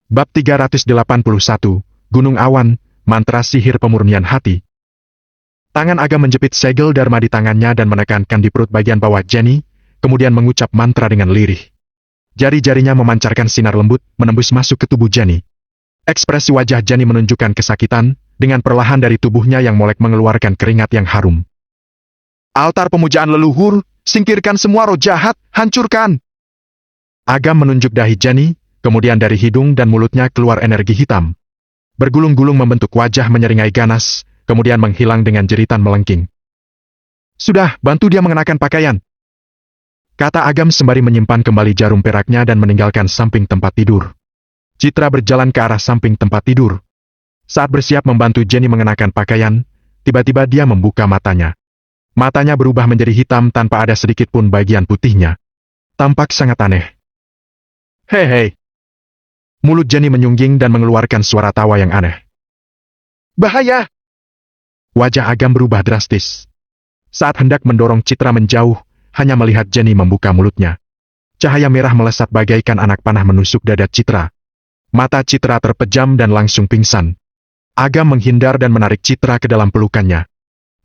Bab 381, Gunung Awan, Mantra Sihir Pemurnian Hati. Tangan Agam menjepit segel Dharma di tangannya dan menekankan di perut bagian bawah Jenny, kemudian mengucap mantra dengan lirih. Jari-jarinya memancarkan sinar lembut, menembus masuk ke tubuh Jenny. Ekspresi wajah Jenny menunjukkan kesakitan, dengan perlahan dari tubuhnya yang molek mengeluarkan keringat yang harum. Altar pemujaan leluhur, singkirkan semua roh jahat, hancurkan! Agam menunjuk dahi Jenny, kemudian dari hidung dan mulutnya keluar energi hitam. Bergulung-gulung membentuk wajah menyeringai ganas, kemudian menghilang dengan jeritan melengking. Sudah, bantu dia mengenakan pakaian, kata Agam sembari menyimpan kembali jarum peraknya dan meninggalkan samping tempat tidur. Citra berjalan ke arah samping tempat tidur. Saat bersiap membantu Jenny mengenakan pakaian, tiba-tiba dia membuka matanya. Matanya berubah menjadi hitam tanpa ada sedikit pun bagian putihnya. Tampak sangat aneh. Hei! Mulut Jenny menyungging dan mengeluarkan suara tawa yang aneh. Bahaya! Wajah Agam berubah drastis. Saat hendak mendorong Citra menjauh, hanya melihat Jenny membuka mulutnya. Cahaya merah melesat bagaikan anak panah menusuk dada Citra. Mata Citra terpejam dan langsung pingsan. Agam menghindar dan menarik Citra ke dalam pelukannya.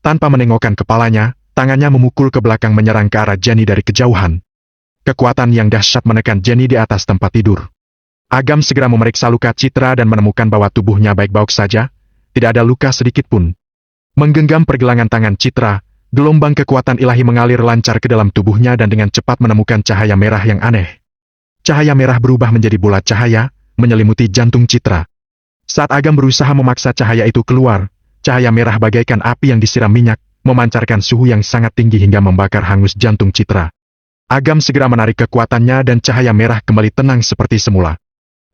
Tanpa menengokkan kepalanya, tangannya memukul ke belakang menyerang ke arah Jenny dari kejauhan. Kekuatan yang dahsyat menekan Jenny di atas tempat tidur. Agam segera memeriksa luka Citra dan menemukan bahwa tubuhnya baik-baik saja, tidak ada luka sedikit pun. Menggenggam pergelangan tangan Citra, gelombang kekuatan ilahi mengalir lancar ke dalam tubuhnya dan dengan cepat menemukan cahaya merah yang aneh. Cahaya merah berubah menjadi bola cahaya, menyelimuti jantung Citra. Saat Agam berusaha memaksa cahaya itu keluar, cahaya merah bagaikan api yang disiram minyak, memancarkan suhu yang sangat tinggi hingga membakar hangus jantung Citra. Agam segera menarik kekuatannya dan cahaya merah kembali tenang seperti semula.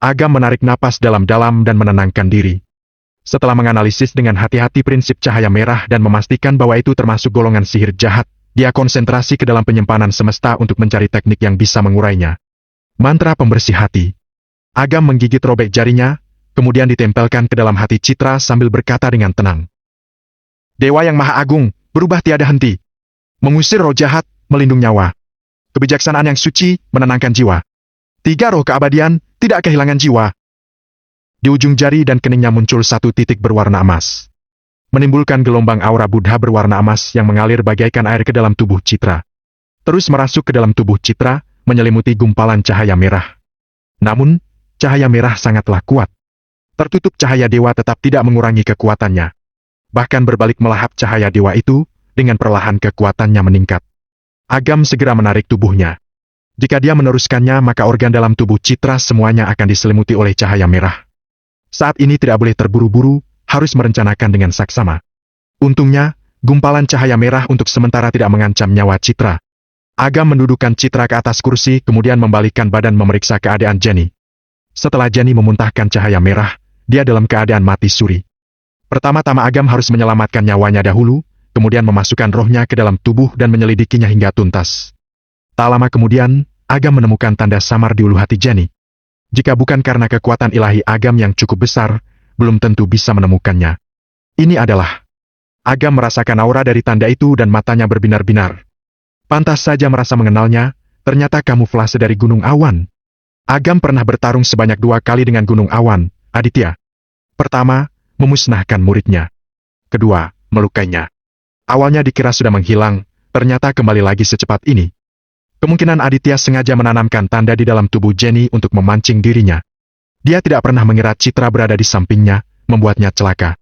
Agam menarik napas dalam-dalam dan menenangkan diri. Setelah menganalisis dengan hati-hati prinsip cahaya merah dan memastikan bahwa itu termasuk golongan sihir jahat, dia konsentrasi ke dalam penyimpanan semesta untuk mencari teknik yang bisa mengurainya. Mantra pembersih hati. Agam menggigit robek jarinya, kemudian ditempelkan ke dalam hati Citra sambil berkata dengan tenang. Dewa yang Maha Agung, berubah tiada henti. Mengusir roh jahat, melindung nyawa. Kebijaksanaan yang suci, menenangkan jiwa. 3 roh keabadian, tidak kehilangan jiwa. Di ujung jari dan keningnya muncul satu titik berwarna emas. Menimbulkan gelombang aura Buddha berwarna emas yang mengalir bagaikan air ke dalam tubuh Citra. Terus merasuk ke dalam tubuh Citra, menyelimuti gumpalan cahaya merah. Namun, cahaya merah sangatlah kuat. Tertutup cahaya dewa tetap tidak mengurangi kekuatannya. Bahkan berbalik melahap cahaya dewa itu, dengan perlahan kekuatannya meningkat. Agam segera menarik tubuhnya. Jika dia meneruskannya maka organ dalam tubuh Citra semuanya akan diselimuti oleh cahaya merah. Saat ini tidak boleh terburu-buru, harus merencanakan dengan saksama. Untungnya, gumpalan cahaya merah untuk sementara tidak mengancam nyawa Citra. Agam mendudukkan Citra ke atas kursi kemudian membalikkan badan memeriksa keadaan Jenny. Setelah Jenny memuntahkan cahaya merah, dia dalam keadaan mati suri. Pertama-tama Agam harus menyelamatkan nyawanya dahulu, kemudian memasukkan rohnya ke dalam tubuh dan menyelidikinya hingga tuntas. Tak lama kemudian, Agam menemukan tanda samar di ulu hati Jenny. Jika bukan karena kekuatan ilahi Agam yang cukup besar, belum tentu bisa menemukannya. Ini adalah. Agam merasakan aura dari tanda itu dan matanya berbinar-binar. Pantas saja merasa mengenalnya, ternyata kamuflase dari Gunung Awan. Agam pernah bertarung sebanyak 2 kali dengan Gunung Awan, Aditya. Pertama, memusnahkan muridnya. Kedua, melukainya. Awalnya dikira sudah menghilang, ternyata kembali lagi secepat ini. Kemungkinan Aditya sengaja menanamkan tanda di dalam tubuh Jenny untuk memancing dirinya. Dia tidak pernah mengira Citra berada di sampingnya, membuatnya celaka.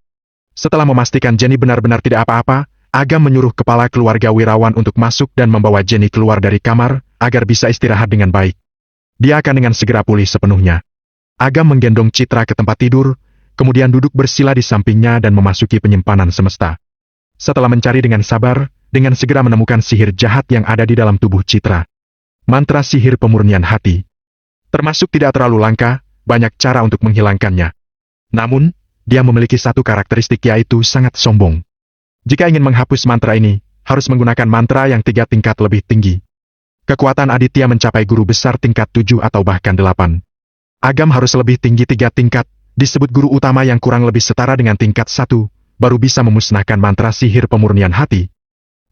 Setelah memastikan Jenny benar-benar tidak apa-apa, Agam menyuruh kepala keluarga Wirawan untuk masuk dan membawa Jenny keluar dari kamar, agar bisa istirahat dengan baik. Dia akan dengan segera pulih sepenuhnya. Agam menggendong Citra ke tempat tidur, kemudian duduk bersila di sampingnya dan memasuki penyimpanan semesta. Setelah mencari dengan sabar, dengan segera menemukan sihir jahat yang ada di dalam tubuh Citra. Mantra sihir pemurnian hati. Termasuk tidak terlalu langka, banyak cara untuk menghilangkannya. Namun, dia memiliki satu karakteristik yaitu sangat sombong. Jika ingin menghapus mantra ini, harus menggunakan mantra yang 3 tingkat lebih tinggi. Kekuatan Aditya mencapai guru besar tingkat 7 atau bahkan 8. Agam harus lebih tinggi 3 tingkat, disebut guru utama yang kurang lebih setara dengan tingkat 1, baru bisa memusnahkan mantra sihir pemurnian hati.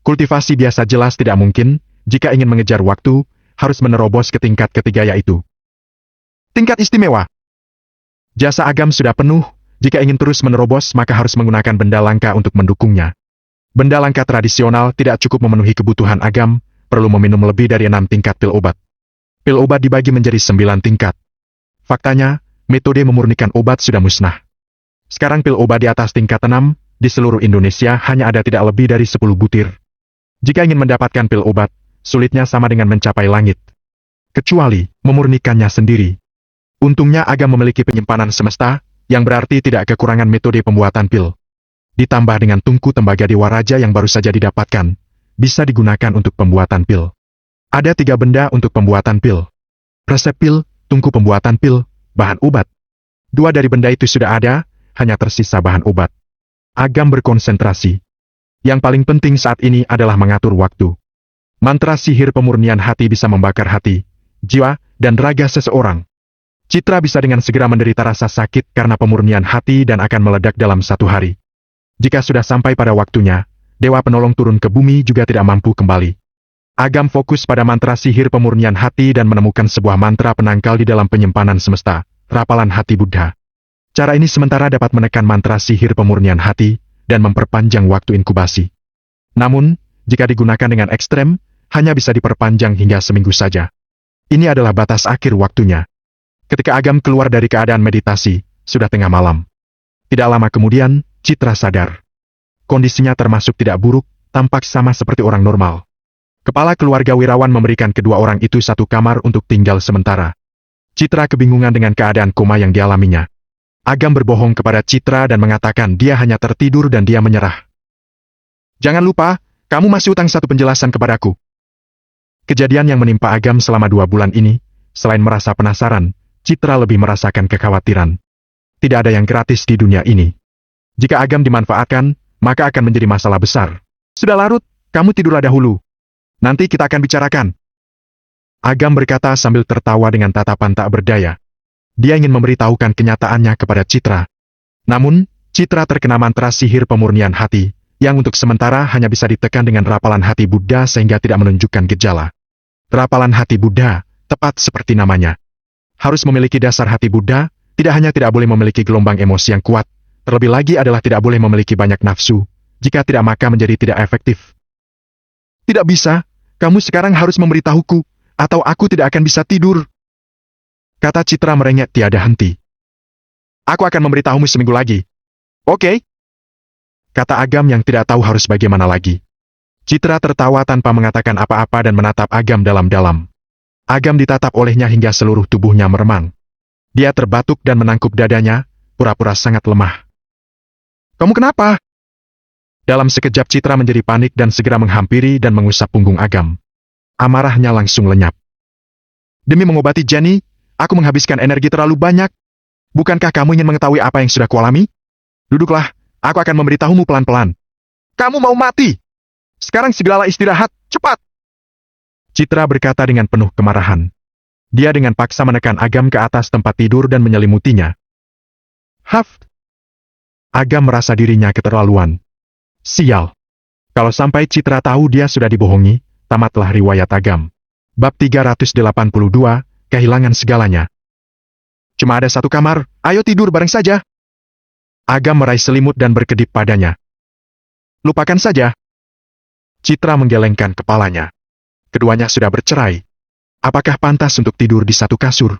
Kultivasi biasa jelas tidak mungkin, jika ingin mengejar waktu, harus menerobos ke tingkat ketiga yaitu tingkat istimewa. Jasa Agam sudah penuh, jika ingin terus menerobos maka harus menggunakan benda langka untuk mendukungnya. Benda langka tradisional tidak cukup memenuhi kebutuhan Agam, perlu meminum lebih dari 6 tingkat pil obat. Pil obat dibagi menjadi 9 tingkat. Faktanya, metode memurnikan obat sudah musnah. Sekarang pil obat di atas tingkat 6, di seluruh Indonesia hanya ada tidak lebih dari 10 butir. Jika ingin mendapatkan pil obat, sulitnya sama dengan mencapai langit. Kecuali, memurnikannya sendiri. Untungnya Agam memiliki penyimpanan semesta, yang berarti tidak kekurangan metode pembuatan pil. Ditambah dengan tungku tembaga Dewa Raja yang baru saja didapatkan, bisa digunakan untuk pembuatan pil. Ada 3 benda untuk pembuatan pil. Resep pil, tungku pembuatan pil, bahan obat. 2 dari benda itu sudah ada, hanya tersisa bahan obat. Agam berkonsentrasi. Yang paling penting saat ini adalah mengatur waktu. Mantra sihir pemurnian hati bisa membakar hati, jiwa, dan raga seseorang. Citra bisa dengan segera menderita rasa sakit karena pemurnian hati dan akan meledak dalam 1 hari. Jika sudah sampai pada waktunya, Dewa Penolong turun ke bumi juga tidak mampu kembali. Agam fokus pada mantra sihir pemurnian hati dan menemukan sebuah mantra penangkal di dalam penyimpanan semesta, rapalan hati Buddha. Cara ini sementara dapat menekan mantra sihir pemurnian hati dan memperpanjang waktu inkubasi. Namun, jika digunakan dengan ekstrem, hanya bisa diperpanjang hingga seminggu saja. Ini adalah batas akhir waktunya. Ketika Agam keluar dari keadaan meditasi, sudah tengah malam. Tidak lama kemudian, Citra sadar. Kondisinya termasuk tidak buruk, tampak sama seperti orang normal. Kepala keluarga Wirawan memberikan kedua orang itu 1 kamar untuk tinggal sementara. Citra kebingungan dengan keadaan koma yang dialaminya. Agam berbohong kepada Citra dan mengatakan dia hanya tertidur dan dia menyerah. Jangan lupa, kamu masih utang 1 penjelasan kepadaku. Kejadian yang menimpa Agam selama 2 bulan ini, selain merasa penasaran, Citra lebih merasakan kekhawatiran. Tidak ada yang gratis di dunia ini. Jika Agam dimanfaatkan, maka akan menjadi masalah besar. Sudah larut, kamu tidurlah dahulu. Nanti kita akan bicarakan. Agam berkata sambil tertawa dengan tatapan tak berdaya. Dia ingin memberitahukan kenyataannya kepada Citra. Namun, Citra terkena mantra sihir pemurnian hati, yang untuk sementara hanya bisa ditekan dengan rapalan hati Buddha sehingga tidak menunjukkan gejala. Rapalan hati Buddha, tepat seperti namanya. Harus memiliki dasar hati Buddha, tidak hanya tidak boleh memiliki gelombang emosi yang kuat, terlebih lagi adalah tidak boleh memiliki banyak nafsu, jika tidak maka menjadi tidak efektif. Tidak bisa, kamu sekarang harus memberitahuku, atau aku tidak akan bisa tidur. Kata Citra merengek tiada henti. Aku akan memberitahumu seminggu lagi. Oke? Kata Agam yang tidak tahu harus bagaimana lagi. Citra tertawa tanpa mengatakan apa-apa dan menatap Agam dalam-dalam. Agam ditatap olehnya hingga seluruh tubuhnya meremang. Dia terbatuk dan menangkup dadanya, pura-pura sangat lemah. Kamu kenapa? Dalam sekejap Citra menjadi panik dan segera menghampiri dan mengusap punggung Agam. Amarahnya langsung lenyap. Demi mengobati Jenny, aku menghabiskan energi terlalu banyak. Bukankah kamu ingin mengetahui apa yang sudah kualami? Duduklah, aku akan memberitahumu pelan-pelan. Kamu mau mati? Sekarang segeralah istirahat, cepat! Citra berkata dengan penuh kemarahan. Dia dengan paksa menekan Agam ke atas tempat tidur dan menyelimutinya. Haf! Agam merasa dirinya keterlaluan. Sial! Kalau sampai Citra tahu dia sudah dibohongi, tamatlah riwayat Agam. Bab 382, kehilangan segalanya. Cuma ada 1 kamar, ayo tidur bareng saja. Agam meraih selimut dan berkedip padanya. Lupakan saja. Citra menggelengkan kepalanya. Keduanya sudah bercerai. Apakah pantas untuk tidur di 1 kasur?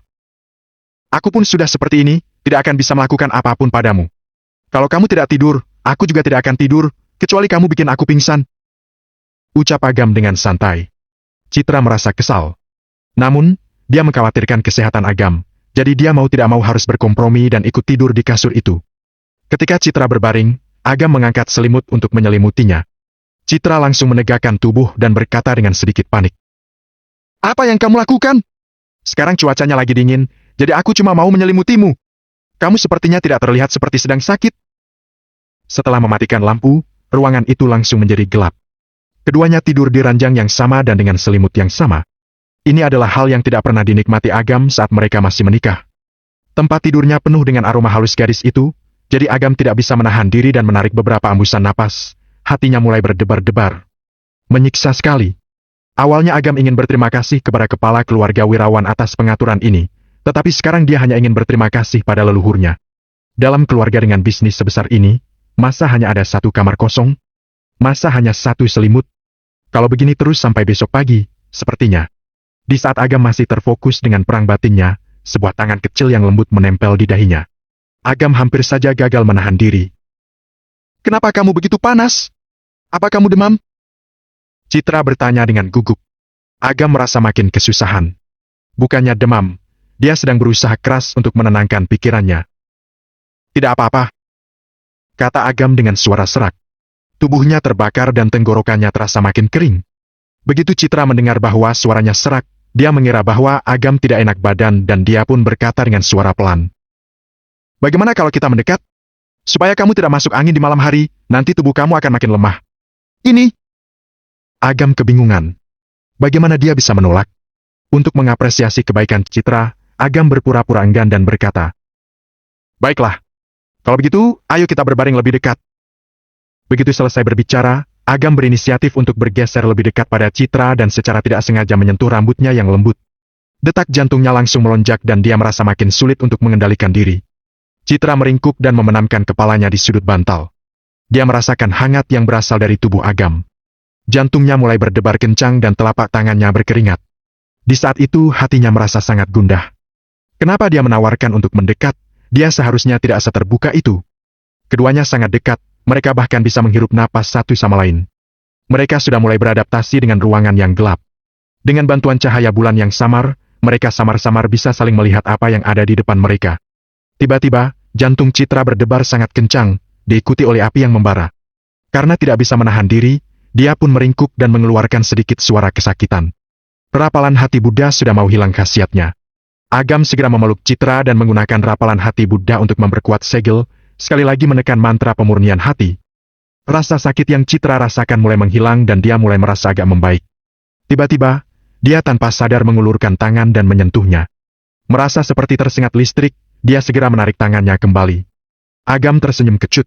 Aku pun sudah seperti ini, tidak akan bisa melakukan apapun padamu. Kalau kamu tidak tidur, aku juga tidak akan tidur, kecuali kamu bikin aku pingsan. Ucap Agam dengan santai. Citra merasa kesal. Namun, dia mengkhawatirkan kesehatan Agam, jadi dia mau tidak mau harus berkompromi dan ikut tidur di kasur itu. Ketika Citra berbaring, Agam mengangkat selimut untuk menyelimutinya. Citra langsung menegakkan tubuh dan berkata dengan sedikit panik. Apa yang kamu lakukan? Sekarang cuacanya lagi dingin, jadi aku cuma mau menyelimutimu. Kamu sepertinya tidak terlihat seperti sedang sakit. Setelah mematikan lampu, ruangan itu langsung menjadi gelap. Keduanya tidur di ranjang yang sama dan dengan selimut yang sama. Ini adalah hal yang tidak pernah dinikmati Agam saat mereka masih menikah. Tempat tidurnya penuh dengan aroma halus gadis itu, jadi Agam tidak bisa menahan diri dan menarik beberapa embusan napas. Hatinya mulai berdebar-debar. Menyiksa sekali. Awalnya Agam ingin berterima kasih kepada kepala keluarga Wirawan atas pengaturan ini, Tetapi sekarang dia hanya ingin berterima kasih pada leluhurnya. Dalam keluarga dengan bisnis sebesar ini, masa hanya ada satu kamar kosong? Masa hanya satu selimut? Kalau begini terus sampai besok pagi, sepertinya. Di saat Agam masih terfokus dengan perang batinnya, sebuah tangan kecil yang lembut menempel di dahinya. Agam hampir saja gagal menahan diri. "Kenapa kamu begitu panas? Apa kamu demam?" Citra bertanya dengan gugup. Agam merasa makin kesusahan. Bukannya demam, dia sedang berusaha keras untuk menenangkan pikirannya. "Tidak apa-apa," kata Agam dengan suara serak. Tubuhnya terbakar dan tenggorokannya terasa makin kering. Begitu Citra mendengar bahwa suaranya serak, dia mengira bahwa Agam tidak enak badan dan dia pun berkata dengan suara pelan. "Bagaimana kalau kita mendekat? Supaya kamu tidak masuk angin di malam hari, nanti tubuh kamu akan makin lemah." "Ini..." Agam kebingungan. Bagaimana dia bisa menolak? Untuk mengapresiasi kebaikan Citra, Agam berpura-pura enggan dan berkata, "Baiklah. Kalau begitu, ayo kita berbaring lebih dekat." Begitu selesai berbicara, Agam berinisiatif untuk bergeser lebih dekat pada Citra dan secara tidak sengaja menyentuh rambutnya yang lembut. Detak jantungnya langsung melonjak dan dia merasa makin sulit untuk mengendalikan diri. Citra meringkuk dan memenamkan kepalanya di sudut bantal. Dia merasakan hangat yang berasal dari tubuh Agam. Jantungnya mulai berdebar kencang dan telapak tangannya berkeringat. Di saat itu hatinya merasa sangat gundah. Kenapa dia menawarkan untuk mendekat? Dia seharusnya tidak seterbuka itu. Keduanya sangat dekat. Mereka bahkan bisa menghirup napas satu sama lain. Mereka sudah mulai beradaptasi dengan ruangan yang gelap. Dengan bantuan cahaya bulan yang samar, mereka samar-samar bisa saling melihat apa yang ada di depan mereka. Tiba-tiba, jantung Citra berdebar sangat kencang, diikuti oleh api yang membara. Karena tidak bisa menahan diri, dia pun meringkuk dan mengeluarkan sedikit suara kesakitan. Rapalan hati Buddha sudah mau hilang khasiatnya. Agam segera memeluk Citra dan menggunakan rapalan hati Buddha untuk memperkuat segel, sekali lagi menekan mantra pemurnian hati. Rasa sakit yang Citra rasakan mulai menghilang dan dia mulai merasa agak membaik. Tiba-tiba, dia tanpa sadar mengulurkan tangan dan menyentuhnya. Merasa seperti tersengat listrik, dia segera menarik tangannya kembali. Agam tersenyum kecut.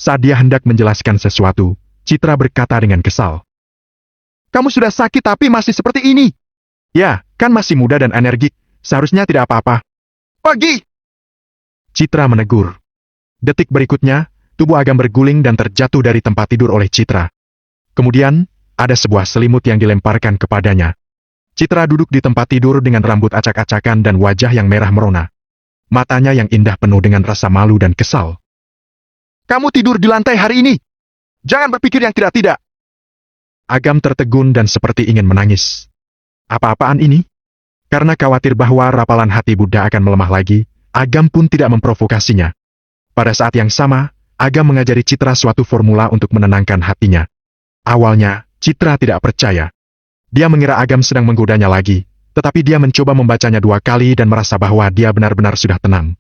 Saat dia hendak menjelaskan sesuatu, Citra berkata dengan kesal. "Kamu sudah sakit tapi masih seperti ini." "Ya, kan masih muda dan energik, seharusnya tidak apa-apa." "Pergi!" Citra menegur. Detik berikutnya, tubuh Agam berguling dan terjatuh dari tempat tidur oleh Citra. Kemudian, ada sebuah selimut yang dilemparkan kepadanya. Citra duduk di tempat tidur dengan rambut acak-acakan dan wajah yang merah merona. Matanya yang indah penuh dengan rasa malu dan kesal. "Kamu tidur di lantai hari ini? Jangan berpikir yang tidak-tidak." Agam tertegun dan seperti ingin menangis. Apa-apaan ini? Karena khawatir bahwa rapalan hati Buddha akan melemah lagi, Agam pun tidak memprovokasinya. Pada saat yang sama, Agam mengajari Citra suatu formula untuk menenangkan hatinya. Awalnya, Citra tidak percaya. Dia mengira Agam sedang menggodanya lagi, tetapi dia mencoba membacanya 2 kali dan merasa bahwa dia benar-benar sudah tenang.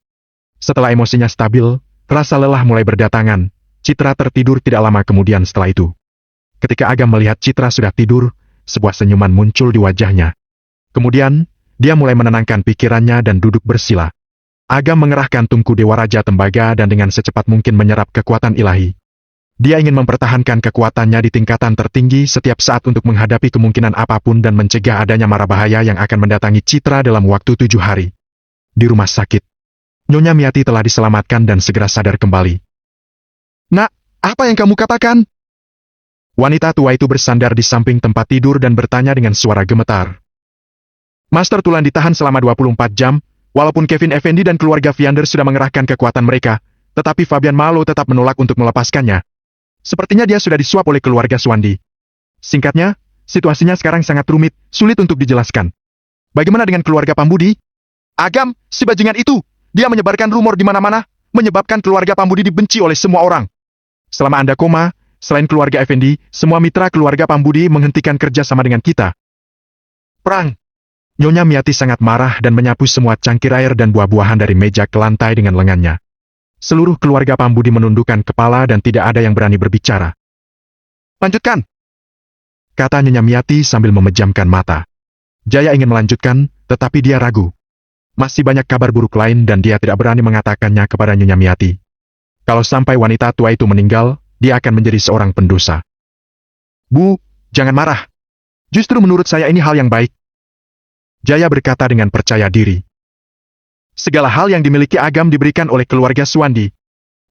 Setelah emosinya stabil, rasa lelah mulai berdatangan. Citra tertidur tidak lama kemudian setelah itu. Ketika Agam melihat Citra sudah tidur, sebuah senyuman muncul di wajahnya. Kemudian, dia mulai menenangkan pikirannya dan duduk bersila. Agam mengerahkan tungku Dewa Raja Tembaga dan dengan secepat mungkin menyerap kekuatan ilahi. Dia ingin mempertahankan kekuatannya di tingkatan tertinggi setiap saat untuk menghadapi kemungkinan apapun dan mencegah adanya mara bahaya yang akan mendatangi Citra dalam waktu 7 hari. Di rumah sakit, Nyonya Miati telah diselamatkan dan segera sadar kembali. "Nak, apa yang kamu katakan?" Wanita tua itu bersandar di samping tempat tidur dan bertanya dengan suara gemetar. "Master Tulan ditahan selama 24 jam, walaupun Kevin Effendi dan keluarga Viander sudah mengerahkan kekuatan mereka, tetapi Fabian Malo tetap menolak untuk melepaskannya. Sepertinya dia sudah disuap oleh keluarga Swandi. Singkatnya, situasinya sekarang sangat rumit, sulit untuk dijelaskan. Bagaimana dengan keluarga Pambudi?" "Agam, si bajingan itu, dia menyebarkan rumor di mana-mana, menyebabkan keluarga Pambudi dibenci oleh semua orang. Selama Anda koma, selain keluarga Effendi, semua mitra keluarga Pambudi menghentikan kerja sama dengan kita." "Perang!" Nyonya Miati sangat marah dan menyapu semua cangkir air dan buah-buahan dari meja ke lantai dengan lengannya. Seluruh keluarga Pambudi menundukkan kepala dan tidak ada yang berani berbicara. "Lanjutkan," kata Nyonya Miati sambil memejamkan mata. Jaya ingin melanjutkan, tetapi dia ragu. Masih banyak kabar buruk lain dan dia tidak berani mengatakannya kepada Nyonya Miati. Kalau sampai wanita tua itu meninggal, dia akan menjadi seorang pendosa. "Bu, jangan marah. Justru menurut saya ini hal yang baik," Jaya berkata dengan percaya diri. Segala hal yang dimiliki Agam diberikan oleh keluarga Suwandi.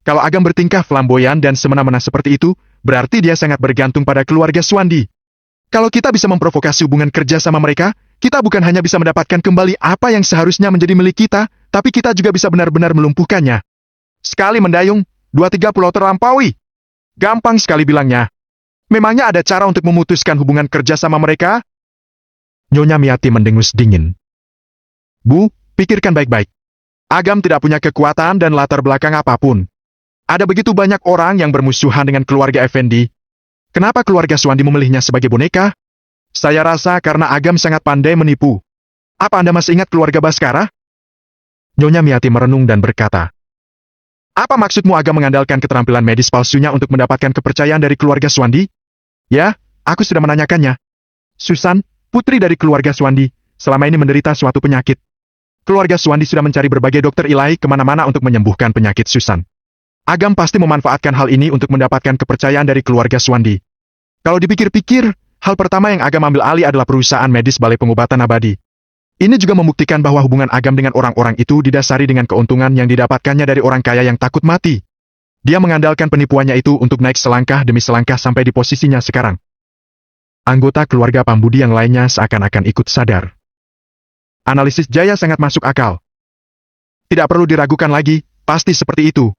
Kalau Agam bertingkah flamboyan dan semena-mena seperti itu, berarti dia sangat bergantung pada keluarga Suwandi. Kalau kita bisa memprovokasi hubungan kerja sama mereka, kita bukan hanya bisa mendapatkan kembali apa yang seharusnya menjadi milik kita, tapi kita juga bisa benar-benar melumpuhkannya. Sekali mendayung, 2-3 pulau terlampaui. Gampang sekali bilangnya. Memangnya ada cara untuk memutuskan hubungan kerja sama mereka? Nyonya Miati mendengus dingin. Bu, pikirkan baik-baik. Agam tidak punya kekuatan dan latar belakang apapun. Ada begitu banyak orang yang bermusuhan dengan keluarga Effendi. Kenapa keluarga Suwandi memilihnya sebagai boneka? Saya rasa karena Agam sangat pandai menipu. Apa Anda masih ingat keluarga Baskara? Nyonya Miati merenung dan berkata, apa maksudmu Agam mengandalkan keterampilan medis palsunya untuk mendapatkan kepercayaan dari keluarga Suwandi? Ya, aku sudah menanyakannya. Susan, putri dari keluarga Suwandi, selama ini menderita suatu penyakit. Keluarga Suwandi sudah mencari berbagai dokter ilahi kemana-mana untuk menyembuhkan penyakit Susan. Agam pasti memanfaatkan hal ini untuk mendapatkan kepercayaan dari keluarga Suwandi. Kalau dipikir-pikir, hal pertama yang Agam ambil alih adalah perusahaan medis Balai Pengobatan Abadi. Ini juga membuktikan bahwa hubungan Agam dengan orang-orang itu didasari dengan keuntungan yang didapatkannya dari orang kaya yang takut mati. Dia mengandalkan penipuannya itu untuk naik selangkah demi selangkah sampai di posisinya sekarang. Anggota keluarga Pambudi yang lainnya seakan-akan ikut sadar. Analisis Jaya sangat masuk akal. Tidak perlu diragukan lagi, pasti seperti itu.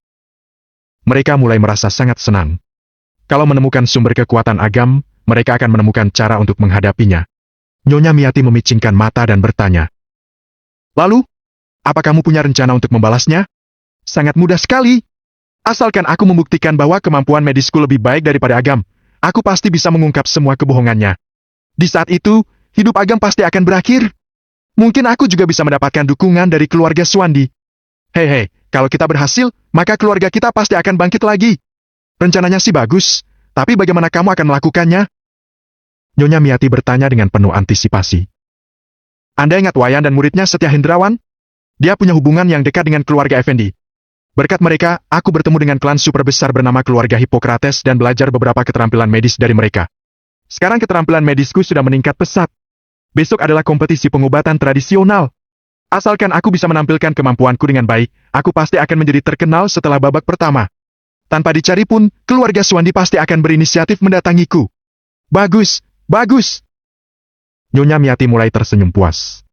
Mereka mulai merasa sangat senang. Kalau menemukan sumber kekuatan Agam, mereka akan menemukan cara untuk menghadapinya. Nyonya Miati memicingkan mata dan bertanya. Lalu, apa kamu punya rencana untuk membalasnya? Sangat mudah sekali. Asalkan aku membuktikan bahwa kemampuan medisku lebih baik daripada Agam, aku pasti bisa mengungkap semua kebohongannya. Di saat itu, hidup Agam pasti akan berakhir. Mungkin aku juga bisa mendapatkan dukungan dari keluarga Suwandi. Hei, kalau kita berhasil, maka keluarga kita pasti akan bangkit lagi. Rencananya sih bagus, tapi bagaimana kamu akan melakukannya? Nyonya Miati bertanya dengan penuh antisipasi. Anda ingat Wayan dan muridnya Setia Hendrawan? Dia punya hubungan yang dekat dengan keluarga Effendi. Berkat mereka, aku bertemu dengan klan super besar bernama keluarga Hippokrates dan belajar beberapa keterampilan medis dari mereka. Sekarang keterampilan medisku sudah meningkat pesat. Besok adalah kompetisi pengobatan tradisional. Asalkan aku bisa menampilkan kemampuanku dengan baik, aku pasti akan menjadi terkenal setelah babak pertama. Tanpa dicari pun, keluarga Suwandi pasti akan berinisiatif mendatangiku. Bagus, bagus. Nyonya Miati mulai tersenyum puas.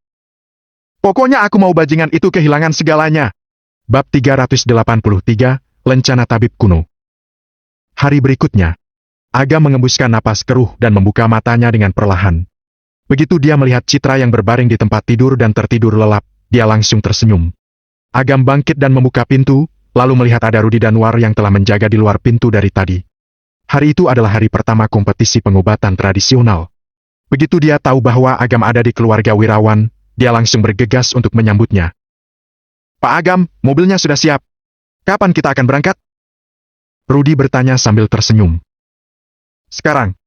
Pokoknya aku mau bajingan itu kehilangan segalanya. Bab 383, Lencana Tabib Kuno. Hari berikutnya, Agam mengembuskan napas keruh dan membuka matanya dengan perlahan. Begitu dia melihat Citra yang berbaring di tempat tidur dan tertidur lelap, dia langsung tersenyum. Agam bangkit dan membuka pintu, lalu melihat ada Rudi Danwar yang telah menjaga di luar pintu dari tadi. Hari itu adalah hari pertama kompetisi pengobatan tradisional. Begitu dia tahu bahwa Agam ada di keluarga Wirawan, dia langsung bergegas untuk menyambutnya. Pak Agam, mobilnya sudah siap. Kapan kita akan berangkat? Rudi bertanya sambil tersenyum. Sekarang.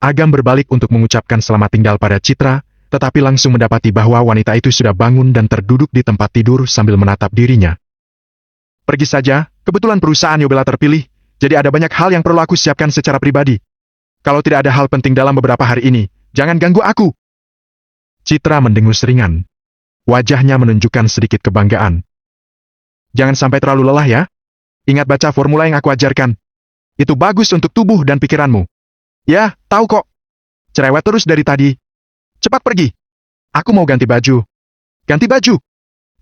Agam berbalik untuk mengucapkan selamat tinggal pada Citra, tetapi langsung mendapati bahwa wanita itu sudah bangun dan terduduk di tempat tidur sambil menatap dirinya. Pergi saja, kebetulan perusahaan Yobela terpilih, jadi ada banyak hal yang perlu aku siapkan secara pribadi. Kalau tidak ada hal penting dalam beberapa hari ini, jangan ganggu aku. Citra mendengus ringan. Wajahnya menunjukkan sedikit kebanggaan. Jangan sampai terlalu lelah ya. Ingat baca formula yang aku ajarkan. Itu bagus untuk tubuh dan pikiranmu. Ya, tahu kok. Cerewet terus dari tadi. Cepat pergi. Aku mau ganti baju. Ganti baju.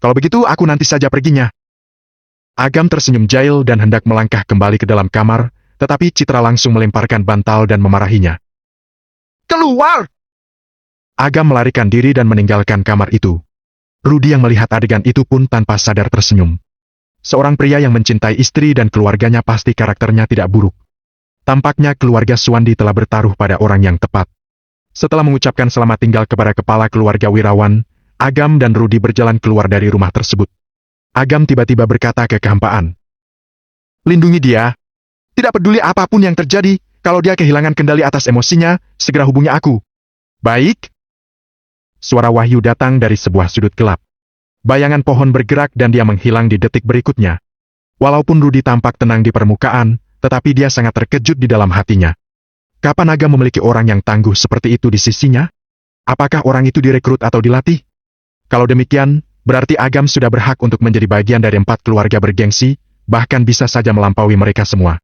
Kalau begitu aku nanti saja perginya. Agam tersenyum jahil dan hendak melangkah kembali ke dalam kamar, tetapi Citra langsung melemparkan bantal dan memarahinya. Keluar! Agam melarikan diri dan meninggalkan kamar itu. Rudi yang melihat adegan itu pun tanpa sadar tersenyum. Seorang pria yang mencintai istri dan keluarganya pasti karakternya tidak buruk. Tampaknya keluarga Suwandi telah bertaruh pada orang yang tepat. Setelah mengucapkan selamat tinggal kepada kepala keluarga Wirawan, Agam dan Rudi berjalan keluar dari rumah tersebut. Agam tiba-tiba berkata ke kehampaan. Lindungi dia. Tidak peduli apapun yang terjadi, kalau dia kehilangan kendali atas emosinya, segera hubungi aku. Baik. Suara Wahyu datang dari sebuah sudut gelap. Bayangan pohon bergerak dan dia menghilang di detik berikutnya. Walaupun Rudi tampak tenang di permukaan, tetapi dia sangat terkejut di dalam hatinya. Kapan Agam memiliki orang yang tangguh seperti itu di sisinya? Apakah orang itu direkrut atau dilatih? Kalau demikian, berarti Agam sudah berhak untuk menjadi bagian dari 4 keluarga bergengsi, bahkan bisa saja melampaui mereka semua.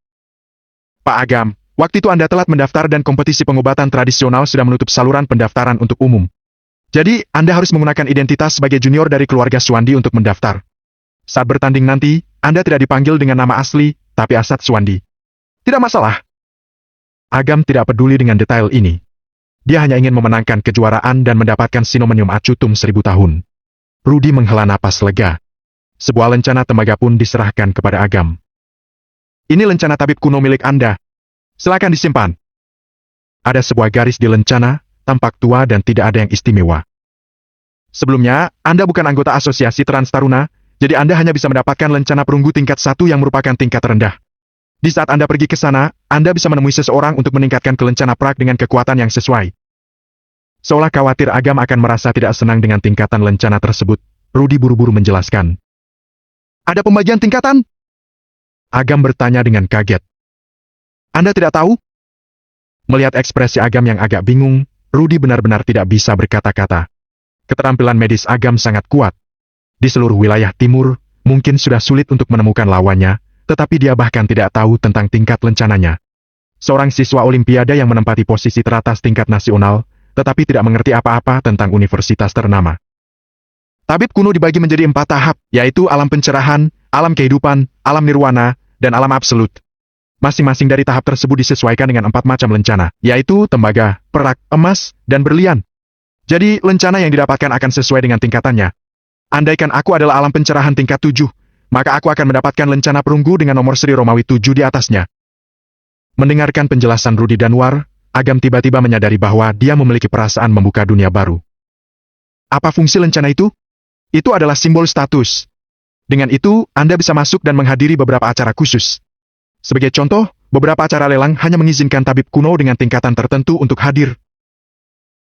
Pak Agam, waktu itu Anda telat mendaftar dan kompetisi pengobatan tradisional sudah menutup saluran pendaftaran untuk umum. Jadi, Anda harus menggunakan identitas sebagai junior dari keluarga Suwandi untuk mendaftar. Saat bertanding nanti, Anda tidak dipanggil dengan nama asli, tapi Asad Suwandi. Tidak masalah. Agam tidak peduli dengan detail ini. Dia hanya ingin memenangkan kejuaraan dan mendapatkan sinomonium acutum 1000 tahun. Rudy menghela napas lega. Sebuah lencana tembaga pun diserahkan kepada Agam. Ini lencana tabib kuno milik Anda. Silakan disimpan. Ada sebuah garis di lencana, tampak tua dan tidak ada yang istimewa. Sebelumnya, Anda bukan anggota asosiasi Trans Taruna, jadi Anda hanya bisa mendapatkan lencana perunggu tingkat 1 yang merupakan tingkat terendah. Di saat Anda pergi ke sana, Anda bisa menemui seseorang untuk meningkatkan ke lencana prak dengan kekuatan yang sesuai. Seolah khawatir Agam akan merasa tidak senang dengan tingkatan lencana tersebut, Rudy buru-buru menjelaskan. Ada pembagian tingkatan? Agam bertanya dengan kaget. Anda tidak tahu? Melihat ekspresi Agam yang agak bingung, Rudy benar-benar tidak bisa berkata-kata. Keterampilan medis Agam sangat kuat. Di seluruh wilayah timur, mungkin sudah sulit untuk menemukan lawannya, tetapi dia bahkan tidak tahu tentang tingkat lencananya. Seorang siswa olimpiade yang menempati posisi teratas tingkat nasional, tetapi tidak mengerti apa-apa tentang universitas ternama. Tabib kuno dibagi menjadi 4 tahap, yaitu alam pencerahan, alam kehidupan, alam nirwana, dan alam absolut. Masing-masing dari tahap tersebut disesuaikan dengan 4 macam lencana, yaitu tembaga, perak, emas, dan berlian. Jadi, lencana yang didapatkan akan sesuai dengan tingkatannya. Andaikan aku adalah alam pencerahan tingkat 7, maka aku akan mendapatkan lencana perunggu dengan nomor seri Romawi 7 di atasnya. Mendengarkan penjelasan Rudy Danwar, Agam tiba-tiba menyadari bahwa dia memiliki perasaan membuka dunia baru. Apa fungsi lencana itu? Itu adalah simbol status. Dengan itu, Anda bisa masuk dan menghadiri beberapa acara khusus. Sebagai contoh, beberapa acara lelang hanya mengizinkan tabib kuno dengan tingkatan tertentu untuk hadir.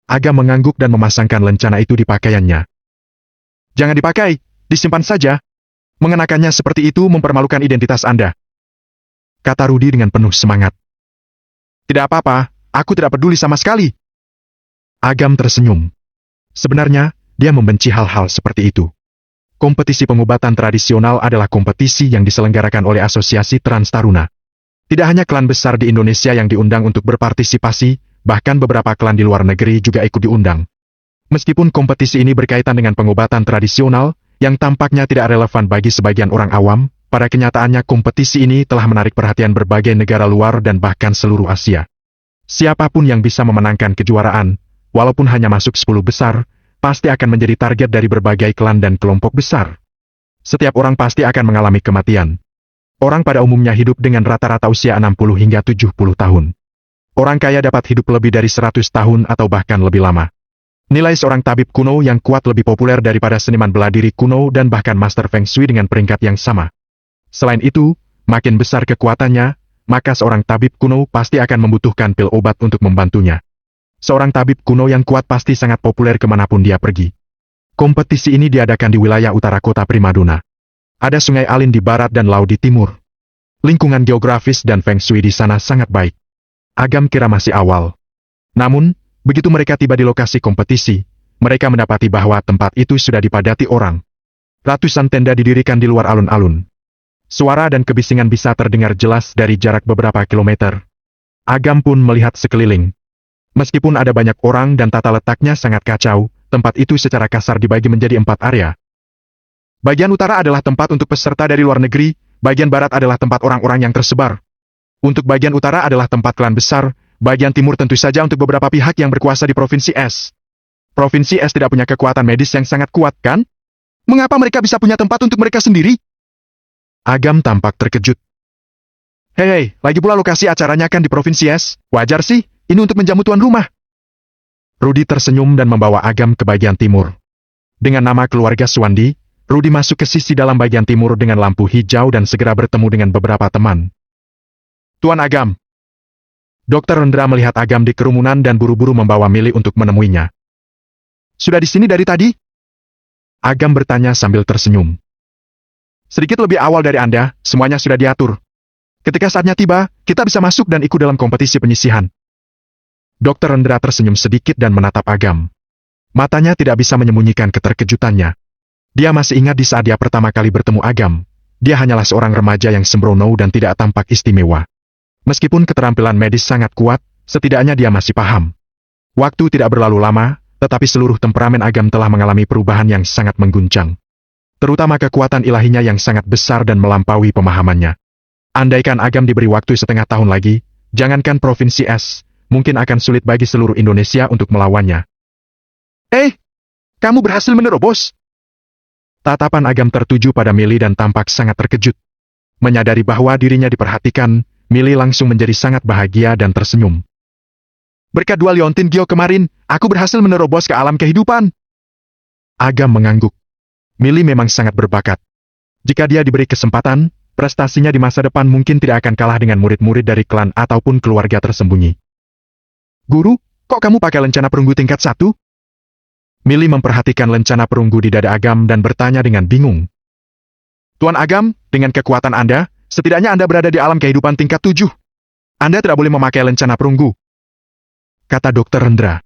Agam mengangguk dan memasangkan lencana itu di pakaiannya. Jangan dipakai, disimpan saja. Mengenakannya seperti itu mempermalukan identitas Anda. Kata Rudy dengan penuh semangat. Tidak apa-apa, aku tidak peduli sama sekali. Agam tersenyum. Sebenarnya, dia membenci hal-hal seperti itu. Kompetisi pengobatan tradisional adalah kompetisi yang diselenggarakan oleh Asosiasi Trans Taruna. Tidak hanya klan besar di Indonesia yang diundang untuk berpartisipasi, bahkan beberapa klan di luar negeri juga ikut diundang. Meskipun kompetisi ini berkaitan dengan pengobatan tradisional, yang tampaknya tidak relevan bagi sebagian orang awam, pada kenyataannya kompetisi ini telah menarik perhatian berbagai negara luar dan bahkan seluruh Asia. Siapapun yang bisa memenangkan kejuaraan, walaupun hanya masuk 10 besar, pasti akan menjadi target dari berbagai klan dan kelompok besar. Setiap orang pasti akan mengalami kematian. Orang pada umumnya hidup dengan rata-rata usia 60 hingga 70 tahun. Orang kaya dapat hidup lebih dari 100 tahun atau bahkan lebih lama. Nilai seorang tabib kuno yang kuat lebih populer daripada seniman bela diri kuno dan bahkan master feng shui dengan peringkat yang sama. Selain itu, makin besar kekuatannya, maka seorang tabib kuno pasti akan membutuhkan pil obat untuk membantunya. Seorang tabib kuno yang kuat pasti sangat populer kemanapun dia pergi. Kompetisi ini diadakan di wilayah utara kota Primadona. Ada sungai Alin di barat dan laut di timur. Lingkungan geografis dan feng shui di sana sangat baik. Agam kira masih awal. Namun, begitu mereka tiba di lokasi kompetisi, mereka mendapati bahwa tempat itu sudah dipadati orang. Ratusan tenda didirikan di luar alun-alun. Suara dan kebisingan bisa terdengar jelas dari jarak beberapa kilometer. Agam pun melihat sekeliling. Meskipun ada banyak orang dan tata letaknya sangat kacau, tempat itu secara kasar dibagi menjadi 4 area. Bagian utara adalah tempat untuk peserta dari luar negeri, bagian barat adalah tempat orang-orang yang tersebar. Untuk bagian utara adalah tempat klan besar, bagian timur tentu saja untuk beberapa pihak yang berkuasa di Provinsi S. Provinsi S tidak punya kekuatan medis yang sangat kuat, kan? Mengapa mereka bisa punya tempat untuk mereka sendiri? Agam tampak terkejut. Hei, lagi pula lokasi acaranya kan di Provinsi S, wajar sih, ini untuk menjamu tuan rumah. Rudy tersenyum dan membawa Agam ke bagian timur. Dengan nama keluarga Suwandi, Rudy masuk ke sisi dalam bagian timur dengan lampu hijau dan segera bertemu dengan beberapa teman. Tuan Agam. Dokter Rendra melihat Agam di kerumunan dan buru-buru membawa Mili untuk menemuinya. Sudah di sini dari tadi? Agam bertanya sambil tersenyum. Sedikit lebih awal dari Anda, semuanya sudah diatur. Ketika saatnya tiba, kita bisa masuk dan ikut dalam kompetisi penyisihan. Dokter Rendra tersenyum sedikit dan menatap Agam. Matanya tidak bisa menyembunyikan keterkejutannya. Dia masih ingat di saat dia pertama kali bertemu Agam. Dia hanyalah seorang remaja yang sembrono dan tidak tampak istimewa. Meskipun keterampilan medis sangat kuat, setidaknya dia masih paham. Waktu tidak berlalu lama, tetapi seluruh temperamen Agam telah mengalami perubahan yang sangat mengguncang. Terutama kekuatan ilahinya yang sangat besar dan melampaui pemahamannya. Andaikan Agam diberi waktu setengah tahun lagi, jangankan Provinsi S, mungkin akan sulit bagi seluruh Indonesia untuk melawannya. Kamu berhasil menerobos? Tatapan Agam tertuju pada Milly dan tampak sangat terkejut. Menyadari bahwa dirinya diperhatikan, Milly langsung menjadi sangat bahagia dan tersenyum. Berkat dua Liontin Gyo kemarin, aku berhasil menerobos ke alam kehidupan. Agam mengangguk. Milly memang sangat berbakat. Jika dia diberi kesempatan, prestasinya di masa depan mungkin tidak akan kalah dengan murid-murid dari klan ataupun keluarga tersembunyi. Guru, kok kamu pakai lencana perunggu tingkat 1? Milly memperhatikan lencana perunggu di dada Agam dan bertanya dengan bingung. Tuan Agam, dengan kekuatan Anda, setidaknya Anda berada di alam kehidupan tingkat 7. Anda tidak boleh memakai lencana perunggu, kata Dr. Rendra.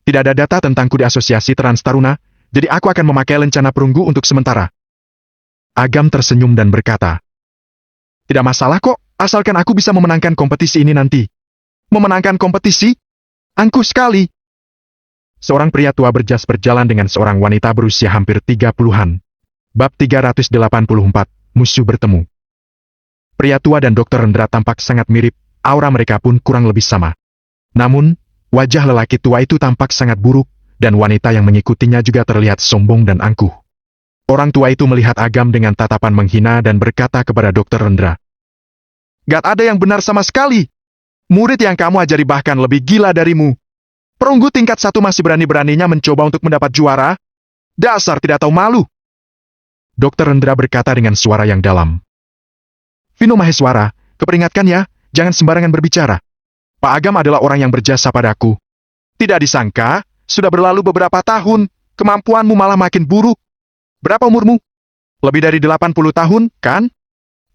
Tidak ada data tentangku di Asosiasi Trans Taruna, jadi aku akan memakai lencana perunggu untuk sementara. Agam tersenyum dan berkata, tidak masalah kok, asalkan aku bisa memenangkan kompetisi ini nanti. Memenangkan kompetisi? Angkuh sekali. Seorang pria tua berjas berjalan dengan seorang wanita berusia hampir 30-an. Bab 384, musuh bertemu. Pria tua dan Dr. Rendra tampak sangat mirip, aura mereka pun kurang lebih sama. Namun, wajah lelaki tua itu tampak sangat buruk, dan wanita yang mengikutinya juga terlihat sombong dan angkuh. Orang tua itu melihat Agam dengan tatapan menghina dan berkata kepada Dr. Rendra, "Gak ada yang benar sama sekali. Murid yang kamu ajari bahkan lebih gila darimu. Perunggu tingkat 1 masih berani-beraninya mencoba untuk mendapat juara? Dasar tidak tahu malu." Dr. Rendra berkata dengan suara yang dalam. "Vino Maheswara, keperingatkan ya, jangan sembarangan berbicara. Pak Agam adalah orang yang berjasa padaku. Tidak disangka, sudah berlalu beberapa tahun, kemampuanmu malah makin buruk. Berapa umurmu? Lebih dari 80 tahun, kan?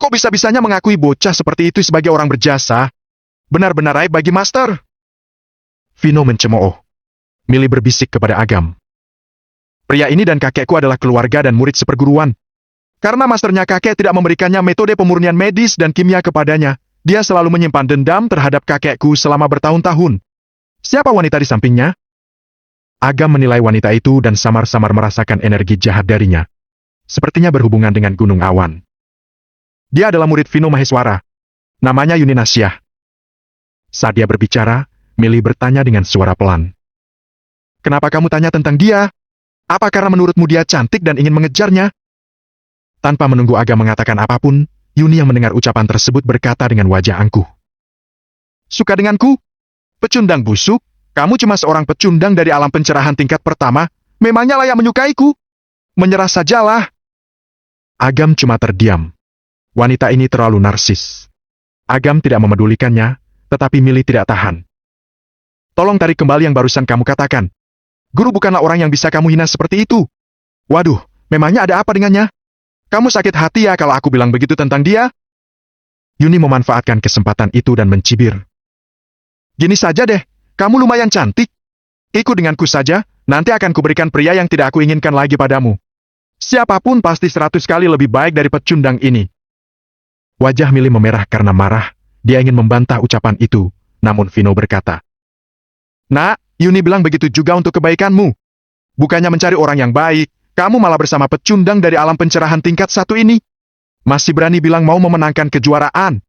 Kok bisa-bisanya mengakui bocah seperti itu sebagai orang berjasa? Benar-benar aib bagi master." Vino mencemooh. Milly berbisik kepada Agam. "Pria ini dan kakekku adalah keluarga dan murid seperguruan. Karena masternya kakek tidak memberikannya metode pemurnian medis dan kimia kepadanya, dia selalu menyimpan dendam terhadap kakekku selama bertahun-tahun. Siapa wanita di sampingnya?" Agam menilai wanita itu dan samar-samar merasakan energi jahat darinya. Sepertinya berhubungan dengan Gunung Awan. Dia adalah murid Vino Maheswara. Namanya Yuni Nasyah. Saat dia berbicara, Milly bertanya dengan suara pelan. "Kenapa kamu tanya tentang dia? Apa karena menurutmu dia cantik dan ingin mengejarnya?" Tanpa menunggu Agam mengatakan apapun, Yuni yang mendengar ucapan tersebut berkata dengan wajah angkuh. "Suka denganku? Pecundang busuk, kamu cuma seorang pecundang dari alam pencerahan tingkat pertama, memangnya layak menyukaiku? Menyerah sajalah." Agam cuma terdiam. Wanita ini terlalu narsis. Agam tidak memedulikannya, tetapi Milly tidak tahan. "Tolong tarik kembali yang barusan kamu katakan. Guru bukanlah orang yang bisa kamu hina seperti itu. Waduh, memangnya ada apa dengannya? Kamu sakit hati ya kalau aku bilang begitu tentang dia?" Yuni memanfaatkan kesempatan itu dan mencibir. "Gini saja deh, kamu lumayan cantik. Ikut denganku saja, nanti akan kuberikan pria yang tidak aku inginkan lagi padamu. Siapapun pasti 100 kali lebih baik dari pecundang ini." Wajah Milly memerah karena marah, dia ingin membantah ucapan itu, namun Vino berkata, "Nak, Yuni bilang begitu juga untuk kebaikanmu. Bukannya mencari orang yang baik, kamu malah bersama pecundang dari alam pencerahan tingkat 1 ini. Masih berani bilang mau memenangkan kejuaraan.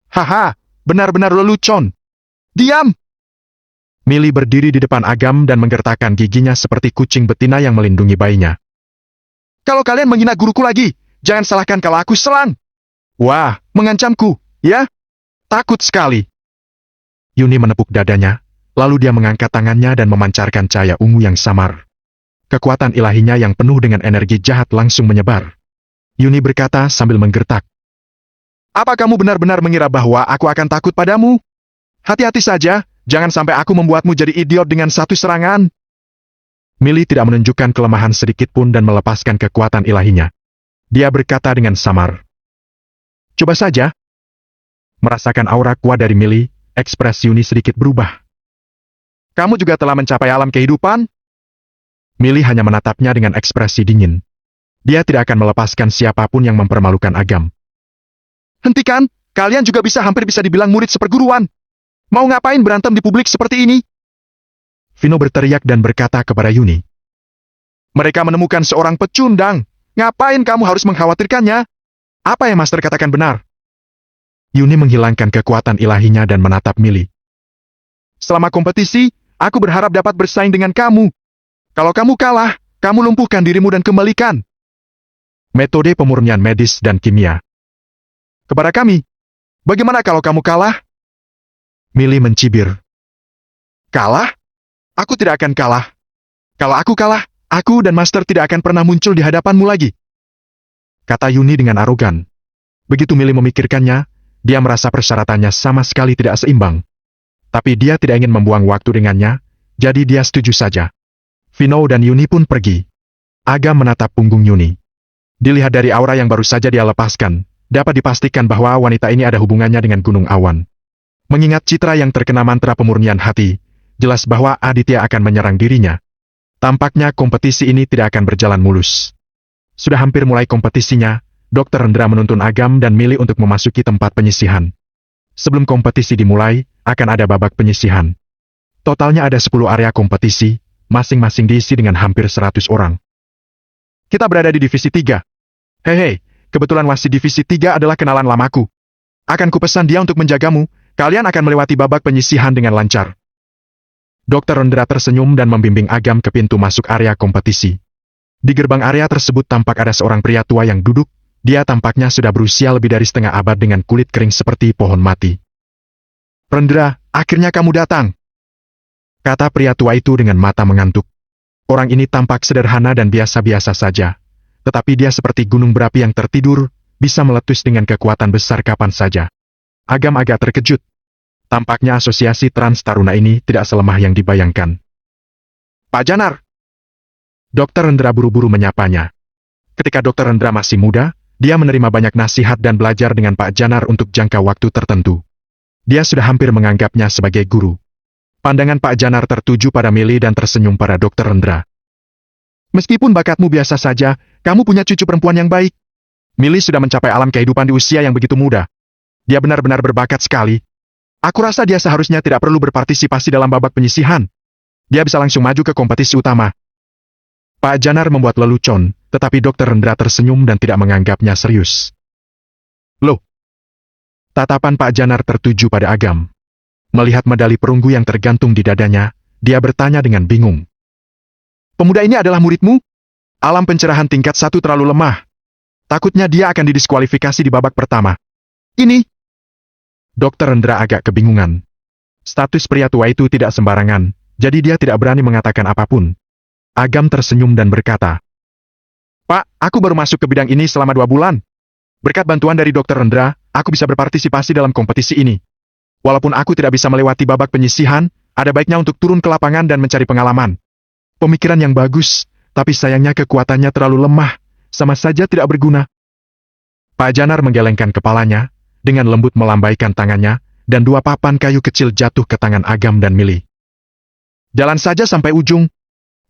Haha, benar-benar lelucon. Diam!" Milly berdiri di depan Agam dan menggertakkan giginya seperti kucing betina yang melindungi bayinya. "Kalau kalian menghina guruku lagi, jangan salahkan kalau aku serang. Wah, mengancamku, ya? Takut sekali." Yuni menepuk dadanya. Lalu dia mengangkat tangannya dan memancarkan cahaya ungu yang samar. Kekuatan ilahinya yang penuh dengan energi jahat langsung menyebar. Yuni berkata sambil menggertak, "Apa kamu benar-benar mengira bahwa aku akan takut padamu? Hati-hati saja, jangan sampai aku membuatmu jadi idiot dengan satu serangan." Milly tidak menunjukkan kelemahan sedikit pun dan melepaskan kekuatan ilahinya. Dia berkata dengan samar, "Coba saja." Merasakan aura kuat dari Milly, ekspresi Yuni sedikit berubah. "Kamu juga telah mencapai alam kehidupan?" Milly hanya menatapnya dengan ekspresi dingin. Dia tidak akan melepaskan siapapun yang mempermalukan Agam. Hentikan, kalian juga hampir bisa dibilang murid seperguruan. Mau ngapain berantem di publik seperti ini? Vino berteriak dan berkata kepada Yuni. Mereka menemukan seorang pecundang. Ngapain kamu harus mengkhawatirkannya? Apa yang Master katakan benar? Yuni menghilangkan kekuatan ilahinya dan menatap Millie. Selama kompetisi, aku berharap dapat bersaing dengan kamu. Kalau kamu kalah, kamu lumpuhkan dirimu dan kembalikan metode pemurnian medis dan kimia kepada kami. Bagaimana kalau kamu kalah? Millie mencibir. Kalah? Aku tidak akan kalah. Kalau aku kalah, aku dan Master tidak akan pernah muncul di hadapanmu lagi, kata Yuni dengan arogan. Begitu Millie memikirkannya, dia merasa persyaratannya sama sekali tidak seimbang. Tapi dia tidak ingin membuang waktu dengannya, jadi dia setuju saja. Vino dan Yuni pun pergi. Agam menatap punggung Yuni. Dilihat dari aura yang baru saja dia lepaskan, dapat dipastikan bahwa wanita ini ada hubungannya dengan Gunung Awan. Mengingat citra yang terkena mantra pemurnian hati, jelas bahwa Aditya akan menyerang dirinya. Tampaknya kompetisi ini tidak akan berjalan mulus. Sudah hampir mulai kompetisinya, Dr. Rendra menuntun Agam dan Millie untuk memasuki tempat penyisihan. Sebelum kompetisi dimulai, akan ada babak penyisihan. Totalnya ada 10 area kompetisi, masing-masing diisi dengan hampir 100 orang. Kita berada di divisi 3. Hei, kebetulan wasit divisi 3 adalah kenalan lamaku. Akan kupesan dia untuk menjagamu, kalian akan melewati babak penyisihan dengan lancar. Dr. Rendra tersenyum dan membimbing Agam ke pintu masuk area kompetisi. Di gerbang area tersebut tampak ada seorang pria tua yang duduk, dia tampaknya sudah berusia lebih dari setengah abad dengan kulit kering seperti pohon mati. Rendra, akhirnya kamu datang, kata pria tua itu dengan mata mengantuk. Orang ini tampak sederhana dan biasa-biasa saja. Tetapi dia seperti gunung berapi yang tertidur, bisa meletus dengan kekuatan besar kapan saja. Agam agak terkejut. Tampaknya asosiasi Trans Taruna ini tidak selemah yang dibayangkan. Pak Janar. Dr. Rendra buru-buru menyapanya. Ketika Dr. Rendra masih muda, dia menerima banyak nasihat dan belajar dengan Pak Janar untuk jangka waktu tertentu. Dia sudah hampir menganggapnya sebagai guru. Pandangan Pak Janar tertuju pada Millie dan tersenyum pada Dr. Rendra. Meskipun bakatmu biasa saja, kamu punya cucu perempuan yang baik. Millie sudah mencapai alam kehidupan di usia yang begitu muda. Dia benar-benar berbakat sekali. Aku rasa dia seharusnya tidak perlu berpartisipasi dalam babak penyisihan. Dia bisa langsung maju ke kompetisi utama. Pak Janar membuat lelucon, tetapi Dr. Rendra tersenyum dan tidak menganggapnya serius. Loh? Tatapan Pak Janar tertuju pada Agam. Melihat medali perunggu yang tergantung di dadanya, dia bertanya dengan bingung. Pemuda ini adalah muridmu? Alam pencerahan tingkat 1 terlalu lemah. Takutnya dia akan didiskualifikasi di babak pertama. Ini. Dr. Rendra agak kebingungan. Status pria tua itu tidak sembarangan, jadi dia tidak berani mengatakan apapun. Agam tersenyum dan berkata, Pak, aku baru masuk ke bidang ini selama 2 bulan. Berkat bantuan dari Dr. Rendra, aku bisa berpartisipasi dalam kompetisi ini. Walaupun aku tidak bisa melewati babak penyisihan, ada baiknya untuk turun ke lapangan dan mencari pengalaman. Pemikiran yang bagus, tapi sayangnya kekuatannya terlalu lemah, sama saja tidak berguna. Pak Janar menggelengkan kepalanya, dengan lembut melambaikan tangannya, dan 2 papan kayu kecil jatuh ke tangan Agam dan Millie. Jalan saja sampai ujung.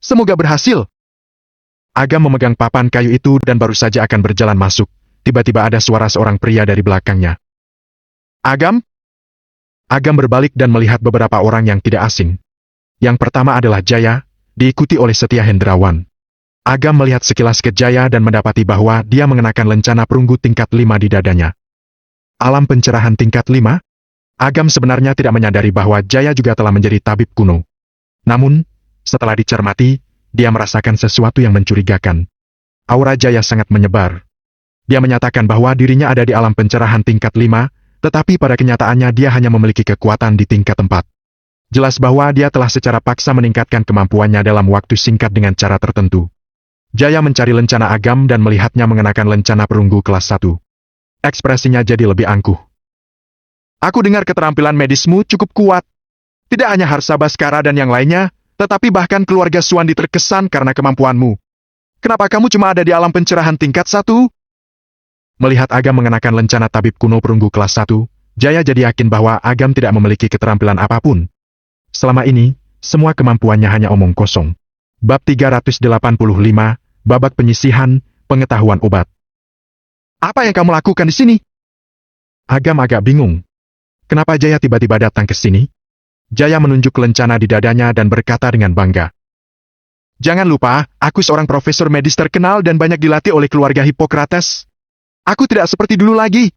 Semoga berhasil. Agam memegang papan kayu itu dan baru saja akan berjalan masuk. Tiba-tiba ada suara seorang pria dari belakangnya. Agam? Agam berbalik dan melihat beberapa orang yang tidak asing. Yang pertama adalah Jaya, diikuti oleh Setia Hendrawan. Agam melihat sekilas ke Jaya dan mendapati bahwa dia mengenakan lencana perunggu tingkat 5 di dadanya. Alam pencerahan tingkat 5? Agam sebenarnya tidak menyadari bahwa Jaya juga telah menjadi tabib kuno. Namun, setelah dicermati, dia merasakan sesuatu yang mencurigakan. Aura Jaya sangat menyebar. Dia menyatakan bahwa dirinya ada di alam pencerahan tingkat 5, tetapi pada kenyataannya dia hanya memiliki kekuatan di tingkat 4. Jelas bahwa dia telah secara paksa meningkatkan kemampuannya dalam waktu singkat dengan cara tertentu. Jaya mencari lencana Agam dan melihatnya mengenakan lencana perunggu kelas 1. Ekspresinya jadi lebih angkuh. Aku dengar keterampilan medismu cukup kuat. Tidak hanya Harsa Baskara dan yang lainnya, tetapi bahkan keluarga Suwandi terkesan karena kemampuanmu. Kenapa kamu cuma ada di alam pencerahan tingkat 1? Melihat Agam mengenakan lencana tabib kuno perunggu kelas 1, Jaya jadi yakin bahwa Agam tidak memiliki keterampilan apapun. Selama ini, semua kemampuannya hanya omong kosong. Bab 385, Babak Penyisihan, pengetahuan obat. Apa yang kamu lakukan di sini? Agam agak bingung. Kenapa Jaya tiba-tiba datang ke sini? Jaya menunjuk lencana di dadanya dan berkata dengan bangga. Jangan lupa, aku seorang profesor medis terkenal dan banyak dilatih oleh keluarga Hippocrates. Aku tidak seperti dulu lagi.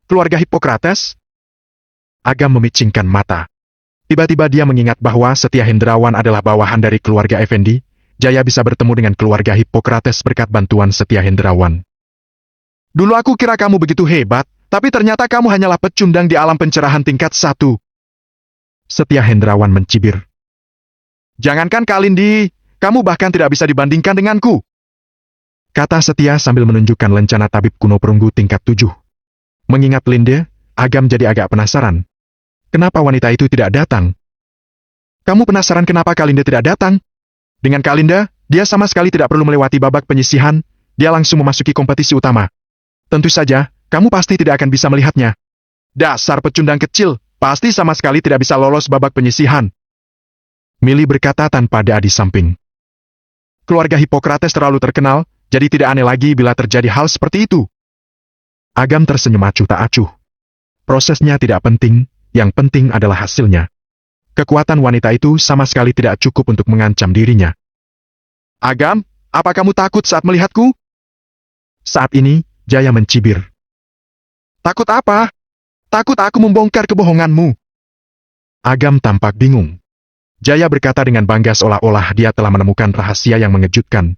Keluarga Hippocrates? Agam memicingkan mata. Tiba-tiba dia mengingat bahwa Setia Hendrawan adalah bawahan dari keluarga Effendi. Jaya bisa bertemu dengan keluarga Hippocrates berkat bantuan Setia Hendrawan. Dulu aku kira kamu begitu hebat, tapi ternyata kamu hanyalah pecundang di alam pencerahan tingkat 1. Setia Hendrawan mencibir. Jangankan Kalindi, kamu bahkan tidak bisa dibandingkan denganku. Kata Setia sambil menunjukkan lencana tabib kuno perunggu tingkat 7. Mengingat Linde, Agam jadi agak penasaran. Kenapa wanita itu tidak datang? Kamu penasaran kenapa Kalinda tidak datang? Dengan Kalinda, dia sama sekali tidak perlu melewati babak penyisihan, dia langsung memasuki kompetisi utama. Tentu saja, kamu pasti tidak akan bisa melihatnya. Dasar pecundang kecil, pasti sama sekali tidak bisa lolos babak penyisihan. Mili berkata tanpa dai di samping. Keluarga Hippocrates terlalu terkenal, jadi tidak aneh lagi bila terjadi hal seperti itu. Agam tersenyum acuh tak acuh. Prosesnya tidak penting, yang penting adalah hasilnya. Kekuatan wanita itu sama sekali tidak cukup untuk mengancam dirinya. Agam, apa kamu takut saat melihatku? Saat ini, Jaya mencibir. Takut apa? Takut aku membongkar kebohonganmu. Agam tampak bingung. Jaya berkata dengan bangga seolah-olah dia telah menemukan rahasia yang mengejutkan.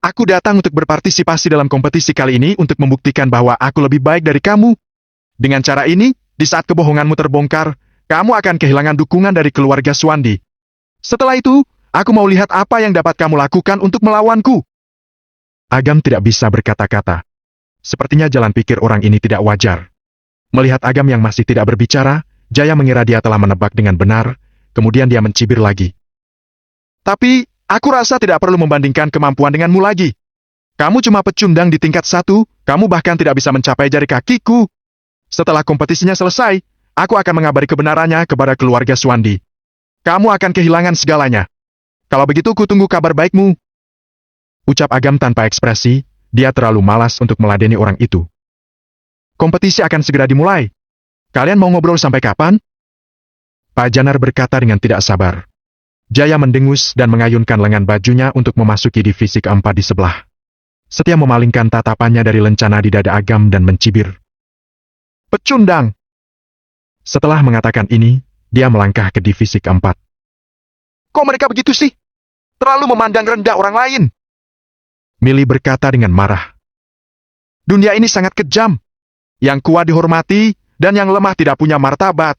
Aku datang untuk berpartisipasi dalam kompetisi kali ini untuk membuktikan bahwa aku lebih baik dari kamu. Dengan cara ini, di saat kebohonganmu terbongkar, kamu akan kehilangan dukungan dari keluarga Swandi. Setelah itu, aku mau lihat apa yang dapat kamu lakukan untuk melawanku. Agam tidak bisa berkata-kata. Sepertinya jalan pikir orang ini tidak wajar. Melihat Agam yang masih tidak berbicara, Jaya mengira dia telah menebak dengan benar, kemudian dia mencibir lagi. Tapi, aku rasa tidak perlu membandingkan kemampuan denganmu lagi. Kamu cuma pecundang di tingkat 1, kamu bahkan tidak bisa mencapai jari kakiku. Setelah kompetisinya selesai, aku akan mengabari kebenarannya kepada keluarga Swandi. Kamu akan kehilangan segalanya. Kalau begitu kutunggu kabar baikmu. Ucap Agam tanpa ekspresi, dia terlalu malas untuk meladeni orang itu. Kompetisi akan segera dimulai. Kalian mau ngobrol sampai kapan? Pak Janar berkata dengan tidak sabar. Jaya mendengus dan mengayunkan lengan bajunya untuk memasuki divisi keempat di sebelah. Setia memalingkan tatapannya dari lencana di dada Agam dan mencibir. Pecundang! Setelah mengatakan ini, dia melangkah ke divisi keempat. Kok mereka begitu sih? Terlalu memandang rendah orang lain. Mili berkata dengan marah. Dunia ini sangat kejam. Yang kuat dihormati, dan yang lemah tidak punya martabat.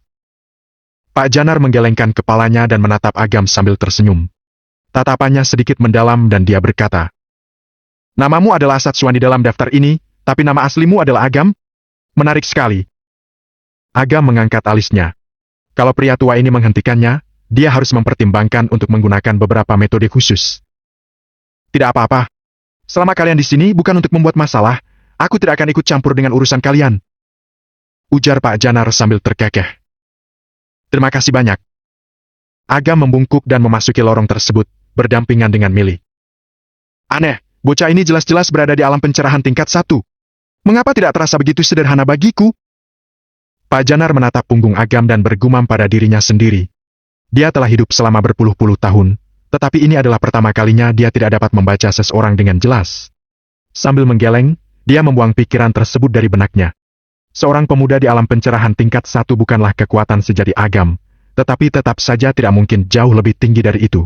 Pak Janar menggelengkan kepalanya dan menatap Agam sambil tersenyum. Tatapannya sedikit mendalam dan dia berkata. Namamu adalah Asad Swandi dalam daftar ini, tapi nama aslimu adalah Agam? Menarik sekali. Agam mengangkat alisnya. Kalau pria tua ini menghentikannya, dia harus mempertimbangkan untuk menggunakan beberapa metode khusus. Tidak apa-apa. Selama kalian di sini bukan untuk membuat masalah, aku tidak akan ikut campur dengan urusan kalian. Ujar Pak Janar sambil terkekeh. Terima kasih banyak. Agam membungkuk dan memasuki lorong tersebut, berdampingan dengan Mili. Aneh, bocah ini jelas-jelas berada di alam pencerahan tingkat 1. Mengapa tidak terasa begitu sederhana bagiku? Pak Janar menatap punggung Agam dan bergumam pada dirinya sendiri. Dia telah hidup selama berpuluh-puluh tahun, tetapi ini adalah pertama kalinya dia tidak dapat membaca seseorang dengan jelas. Sambil menggeleng, dia membuang pikiran tersebut dari benaknya. Seorang pemuda di alam pencerahan tingkat 1 bukanlah kekuatan sejati Agam, tetapi tetap saja tidak mungkin jauh lebih tinggi dari itu.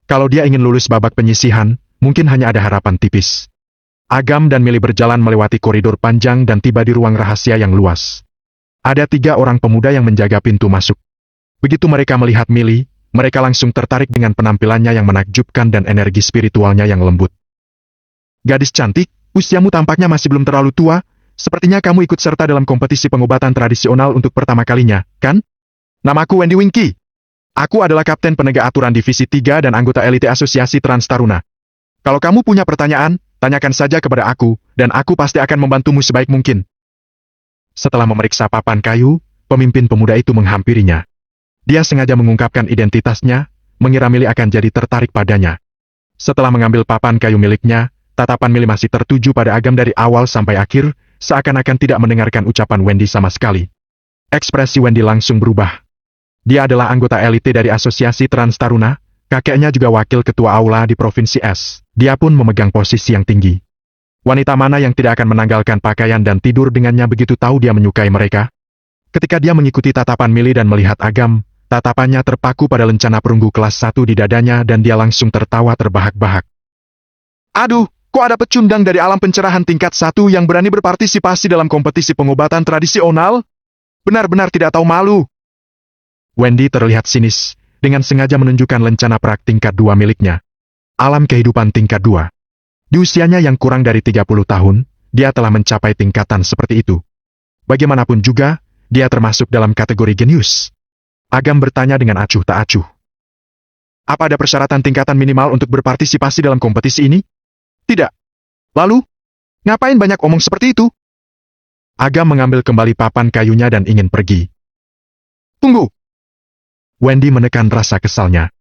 Kalau dia ingin lulus babak penyisihan, mungkin hanya ada harapan tipis. Agam dan Mili berjalan melewati koridor panjang dan tiba di ruang rahasia yang luas. Ada 3 orang pemuda yang menjaga pintu masuk. Begitu mereka melihat Mili, mereka langsung tertarik dengan penampilannya yang menakjubkan dan energi spiritualnya yang lembut. Gadis cantik, usiamu tampaknya masih belum terlalu tua, sepertinya kamu ikut serta dalam kompetisi pengobatan tradisional untuk pertama kalinya, kan? Namaku Wendy Winky. Aku adalah Kapten Penegak Aturan Divisi 3 dan anggota elite Asosiasi Trans Taruna. Kalau kamu punya pertanyaan, tanyakan saja kepada aku, dan aku pasti akan membantumu sebaik mungkin. Setelah memeriksa papan kayu, pemimpin pemuda itu menghampirinya. Dia sengaja mengungkapkan identitasnya, mengira Mili akan jadi tertarik padanya. Setelah mengambil papan kayu miliknya, Tatapan Millie masih tertuju pada Agam dari awal sampai akhir, seakan-akan tidak mendengarkan ucapan Wendy sama sekali. Ekspresi Wendy langsung berubah. Dia adalah anggota elite dari Asosiasi Trans Taruna, kakeknya juga wakil ketua aula di Provinsi S. Dia pun memegang posisi yang tinggi. Wanita mana yang tidak akan menanggalkan pakaian dan tidur dengannya begitu tahu dia menyukai mereka? Ketika dia mengikuti tatapan Millie dan melihat Agam, tatapannya terpaku pada lencana perunggu kelas 1 di dadanya dan dia langsung tertawa terbahak-bahak. Aduh, kok ada pecundang dari alam pencerahan tingkat 1 yang berani berpartisipasi dalam kompetisi pengobatan tradisional? Benar-benar tidak tahu malu. Wendy terlihat sinis, dengan sengaja menunjukkan lencana perak tingkat 2 miliknya. Alam kehidupan tingkat 2. Di usianya yang kurang dari 30 tahun, dia telah mencapai tingkatan seperti itu. Bagaimanapun juga, dia termasuk dalam kategori genius. Agam bertanya dengan acuh tak acuh. Apa ada persyaratan tingkatan minimal untuk berpartisipasi dalam kompetisi ini? Tidak. Lalu, ngapain banyak omong seperti itu? Agam mengambil kembali papan kayunya dan ingin pergi. Tunggu! Wendy menekan rasa kesalnya.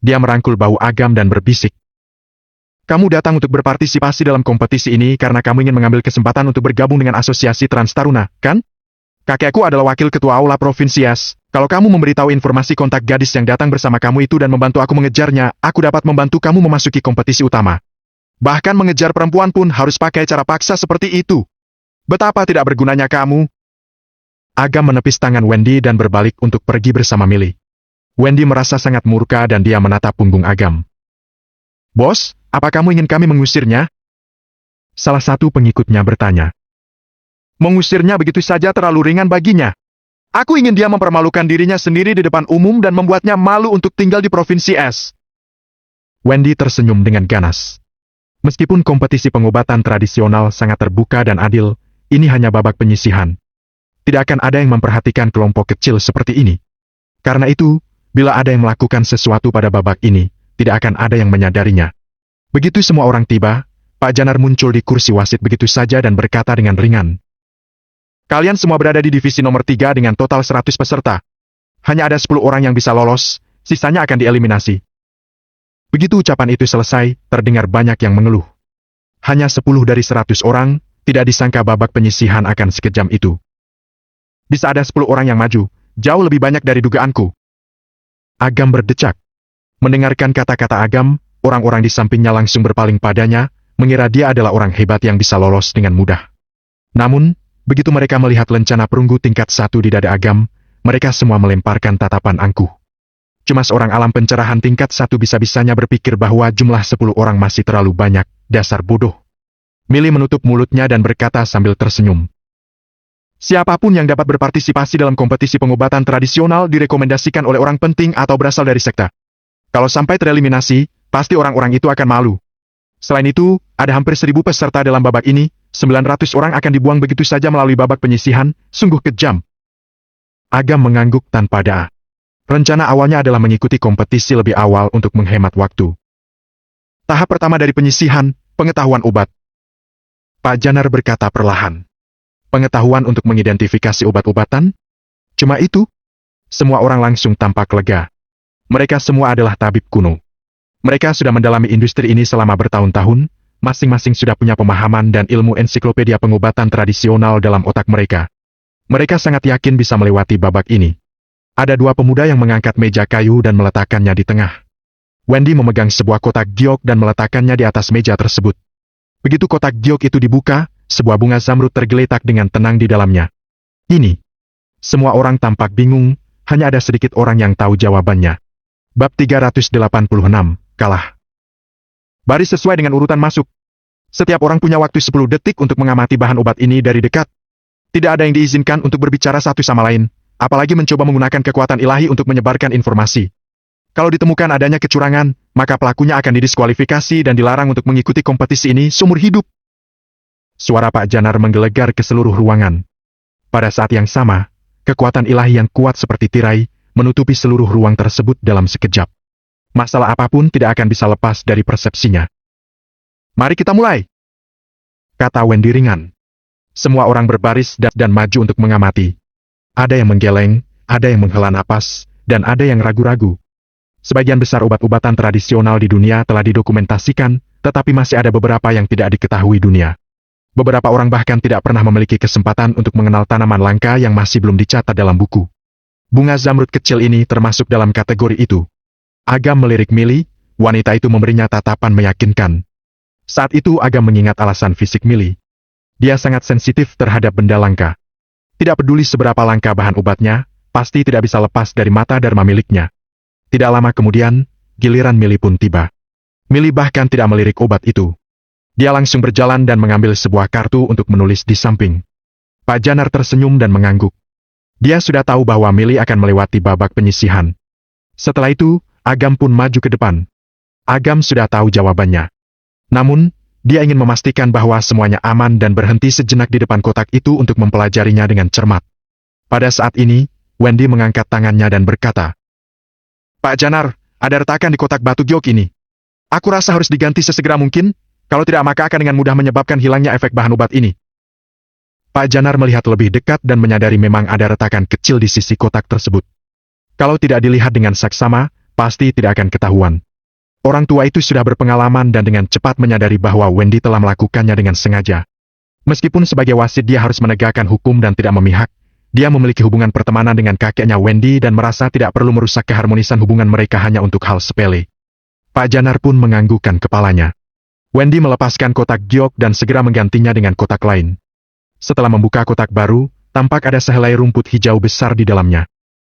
Dia merangkul bahu Agam dan berbisik. Kamu datang untuk berpartisipasi dalam kompetisi ini karena kamu ingin mengambil kesempatan untuk bergabung dengan Asosiasi Trans Taruna, kan? Kakekku adalah wakil ketua aula Provinsi S. Kalau kamu memberitahu informasi kontak gadis yang datang bersama kamu itu dan membantu aku mengejarnya, aku dapat membantu kamu memasuki kompetisi utama. Bahkan mengejar perempuan pun harus pakai cara paksa seperti itu. Betapa tidak bergunanya kamu. Agam menepis tangan Wendy dan berbalik untuk pergi bersama Millie. Wendy merasa sangat murka dan dia menatap punggung Agam. Bos, apa kamu ingin kami mengusirnya? Salah satu pengikutnya bertanya. Mengusirnya begitu saja terlalu ringan baginya. Aku ingin dia mempermalukan dirinya sendiri di depan umum dan membuatnya malu untuk tinggal di Provinsi S. Wendy tersenyum dengan ganas. Meskipun kompetisi pengobatan tradisional sangat terbuka dan adil, ini hanya babak penyisihan. Tidak akan ada yang memperhatikan kelompok kecil seperti ini. Karena itu, bila ada yang melakukan sesuatu pada babak ini, tidak akan ada yang menyadarinya. Begitu semua orang tiba, Pak Janar muncul di kursi wasit begitu saja dan berkata dengan ringan. Kalian semua berada di divisi nomor 3 dengan total 100 peserta. Hanya ada 10 orang yang bisa lolos, sisanya akan dieliminasi. Begitu ucapan itu selesai, terdengar banyak yang mengeluh. Hanya 10 dari 100 orang, tidak disangka babak penyisihan akan sekejam itu. Bisa ada 10 orang yang maju, jauh lebih banyak dari dugaanku. Agam berdecak. Mendengarkan kata-kata Agam, orang-orang di sampingnya langsung berpaling padanya, mengira dia adalah orang hebat yang bisa lolos dengan mudah. Namun, begitu mereka melihat lencana perunggu tingkat 1 di dada Agam, mereka semua melemparkan tatapan angkuh. Cuma seorang alam pencerahan tingkat 1 bisa-bisanya berpikir bahwa jumlah 10 orang masih terlalu banyak, dasar bodoh. Millie menutup mulutnya dan berkata sambil tersenyum. Siapapun yang dapat berpartisipasi dalam kompetisi pengobatan tradisional direkomendasikan oleh orang penting atau berasal dari sekte. Kalau sampai tereliminasi, pasti orang-orang itu akan malu. Selain itu, ada hampir 1000 peserta dalam babak ini, 900 orang akan dibuang begitu saja melalui babak penyisihan, sungguh kejam. Agam mengangguk tanpa daya. Rencana awalnya adalah mengikuti kompetisi lebih awal untuk menghemat waktu. Tahap pertama dari penyisihan, pengetahuan obat. Pak Janar berkata perlahan. Pengetahuan untuk mengidentifikasi obat-obatan? Cuma itu? Semua orang langsung tampak lega. Mereka semua adalah tabib kuno. Mereka sudah mendalami industri ini selama bertahun-tahun, masing-masing sudah punya pemahaman dan ilmu ensiklopedia pengobatan tradisional dalam otak mereka. Mereka sangat yakin bisa melewati babak ini. Ada 2 pemuda yang mengangkat meja kayu dan meletakkannya di tengah. Wendy memegang sebuah kotak giok dan meletakkannya di atas meja tersebut. Begitu kotak giok itu dibuka, sebuah bunga zamrud tergeletak dengan tenang di dalamnya. Ini. Semua orang tampak bingung, hanya ada sedikit orang yang tahu jawabannya. Bab 386, kalah. Baris sesuai dengan urutan masuk. Setiap orang punya waktu 10 detik untuk mengamati bahan obat ini dari dekat. Tidak ada yang diizinkan untuk berbicara satu sama lain, apalagi mencoba menggunakan kekuatan ilahi untuk menyebarkan informasi. Kalau ditemukan adanya kecurangan, maka pelakunya akan didiskualifikasi dan dilarang untuk mengikuti kompetisi ini seumur hidup. Suara Pak Janar menggelegar ke seluruh ruangan. Pada saat yang sama, kekuatan ilahi yang kuat seperti tirai, menutupi seluruh ruang tersebut dalam sekejap. Masalah apapun tidak akan bisa lepas dari persepsinya. Mari kita mulai, kata Wendy ringan. Semua orang berbaris dan maju untuk mengamati. Ada yang menggeleng, ada yang menghela napas, dan ada yang ragu-ragu. Sebagian besar obat-obatan tradisional di dunia telah didokumentasikan, tetapi masih ada beberapa yang tidak diketahui dunia. Beberapa orang bahkan tidak pernah memiliki kesempatan untuk mengenal tanaman langka yang masih belum dicatat dalam buku. Bunga zamrud kecil ini termasuk dalam kategori itu. Agam melirik Millie, wanita itu memberinya tatapan meyakinkan. Saat itu Agam mengingat alasan fisik Millie. Dia sangat sensitif terhadap benda langka. Tidak peduli seberapa langka bahan obatnya, pasti tidak bisa lepas dari mata Dharma miliknya. Tidak lama kemudian, giliran Millie pun tiba. Millie bahkan tidak melirik obat itu. Dia langsung berjalan dan mengambil sebuah kartu untuk menulis di samping. Pak Janar tersenyum dan mengangguk. Dia sudah tahu bahwa Millie akan melewati babak penyisihan. Setelah itu, Agam pun maju ke depan. Agam sudah tahu jawabannya. Namun, dia ingin memastikan bahwa semuanya aman dan berhenti sejenak di depan kotak itu untuk mempelajarinya dengan cermat. Pada saat ini, Wendy mengangkat tangannya dan berkata, "Pak Janar, ada retakan di kotak batu giok ini. Aku rasa harus diganti sesegera mungkin. Kalau tidak maka akan dengan mudah menyebabkan hilangnya efek bahan obat ini." Pak Janar melihat lebih dekat dan menyadari memang ada retakan kecil di sisi kotak tersebut. Kalau tidak dilihat dengan saksama, pasti tidak akan ketahuan. Orang tua itu sudah berpengalaman dan dengan cepat menyadari bahwa Wendy telah melakukannya dengan sengaja. Meskipun sebagai wasit dia harus menegakkan hukum dan tidak memihak, dia memiliki hubungan pertemanan dengan kakeknya Wendy dan merasa tidak perlu merusak keharmonisan hubungan mereka hanya untuk hal sepele. Pak Janar pun menganggukkan kepalanya. Wendy melepaskan kotak giok dan segera menggantinya dengan kotak lain. Setelah membuka kotak baru, tampak ada sehelai rumput hijau besar di dalamnya.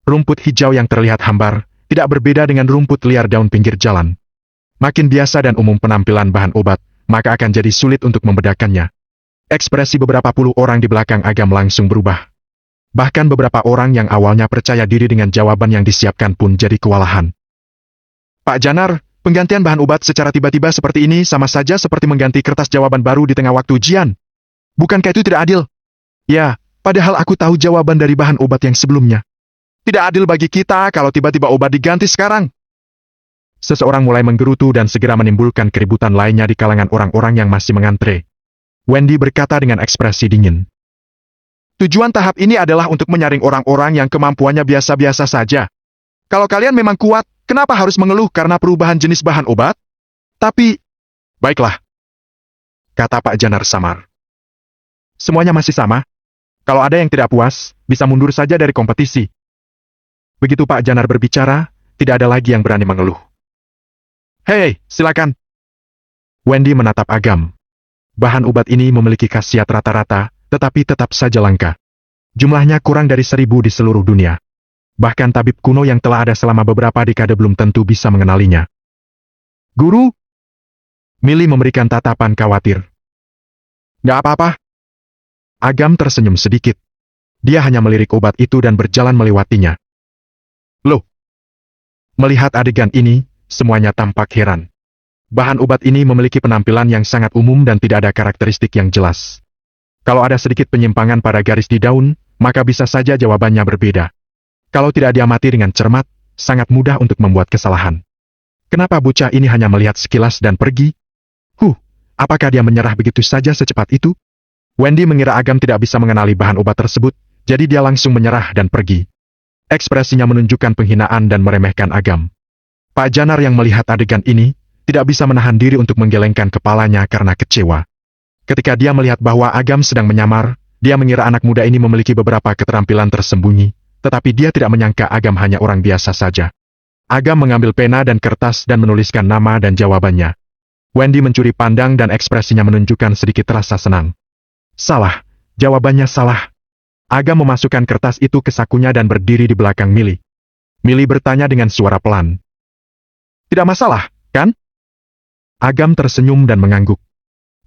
Rumput hijau yang terlihat hambar, tidak berbeda dengan rumput liar daun pinggir jalan. Makin biasa dan umum penampilan bahan obat, maka akan jadi sulit untuk membedakannya. Ekspresi beberapa puluh orang di belakang Agam langsung berubah. Bahkan beberapa orang yang awalnya percaya diri dengan jawaban yang disiapkan pun jadi kewalahan. "Pak Janar, penggantian bahan obat secara tiba-tiba seperti ini sama saja seperti mengganti kertas jawaban baru di tengah waktu ujian. Bukankah itu tidak adil?" "Ya, padahal aku tahu jawaban dari bahan obat yang sebelumnya. Tidak adil bagi kita kalau tiba-tiba obat diganti sekarang." Seseorang mulai menggerutu dan segera menimbulkan keributan lainnya di kalangan orang-orang yang masih mengantre. Wendy berkata dengan ekspresi dingin, "Tujuan tahap ini adalah untuk menyaring orang-orang yang kemampuannya biasa-biasa saja. Kalau kalian memang kuat, kenapa harus mengeluh karena perubahan jenis bahan obat? Tapi, baiklah," kata Pak Janar samar. "Semuanya masih sama. Kalau ada yang tidak puas, bisa mundur saja dari kompetisi." Begitu Pak Janar berbicara, tidak ada lagi yang berani mengeluh. "Hei, silakan." Wendy menatap Agam. Bahan obat ini memiliki khasiat rata-rata, tetapi tetap saja langka. Jumlahnya kurang dari 1.000 di seluruh dunia. Bahkan tabib kuno yang telah ada selama beberapa dekade belum tentu bisa mengenalinya. "Guru?" Millie memberikan tatapan khawatir. "Nggak apa-apa." Agam tersenyum sedikit. Dia hanya melirik obat itu dan berjalan melewatinya. "Loh?" Melihat adegan ini, semuanya tampak heran. Bahan obat ini memiliki penampilan yang sangat umum dan tidak ada karakteristik yang jelas. Kalau ada sedikit penyimpangan pada garis di daun, maka bisa saja jawabannya berbeda. Kalau tidak diamati dengan cermat, sangat mudah untuk membuat kesalahan. Kenapa bocah ini hanya melihat sekilas dan pergi? Apakah dia menyerah begitu saja secepat itu? Wendy mengira Agam tidak bisa mengenali bahan obat tersebut, jadi dia langsung menyerah dan pergi. Ekspresinya menunjukkan penghinaan dan meremehkan Agam. Pak Janar yang melihat adegan ini, tidak bisa menahan diri untuk menggelengkan kepalanya karena kecewa. Ketika dia melihat bahwa Agam sedang menyamar, dia mengira anak muda ini memiliki beberapa keterampilan tersembunyi, tetapi dia tidak menyangka Agam hanya orang biasa saja. Agam mengambil pena dan kertas dan menuliskan nama dan jawabannya. Wendy mencuri pandang dan ekspresinya menunjukkan sedikit rasa senang. Salah, jawabannya salah. Agam memasukkan kertas itu ke sakunya dan berdiri di belakang Millie. Millie bertanya dengan suara pelan. "Tidak masalah, kan?" Agam tersenyum dan mengangguk.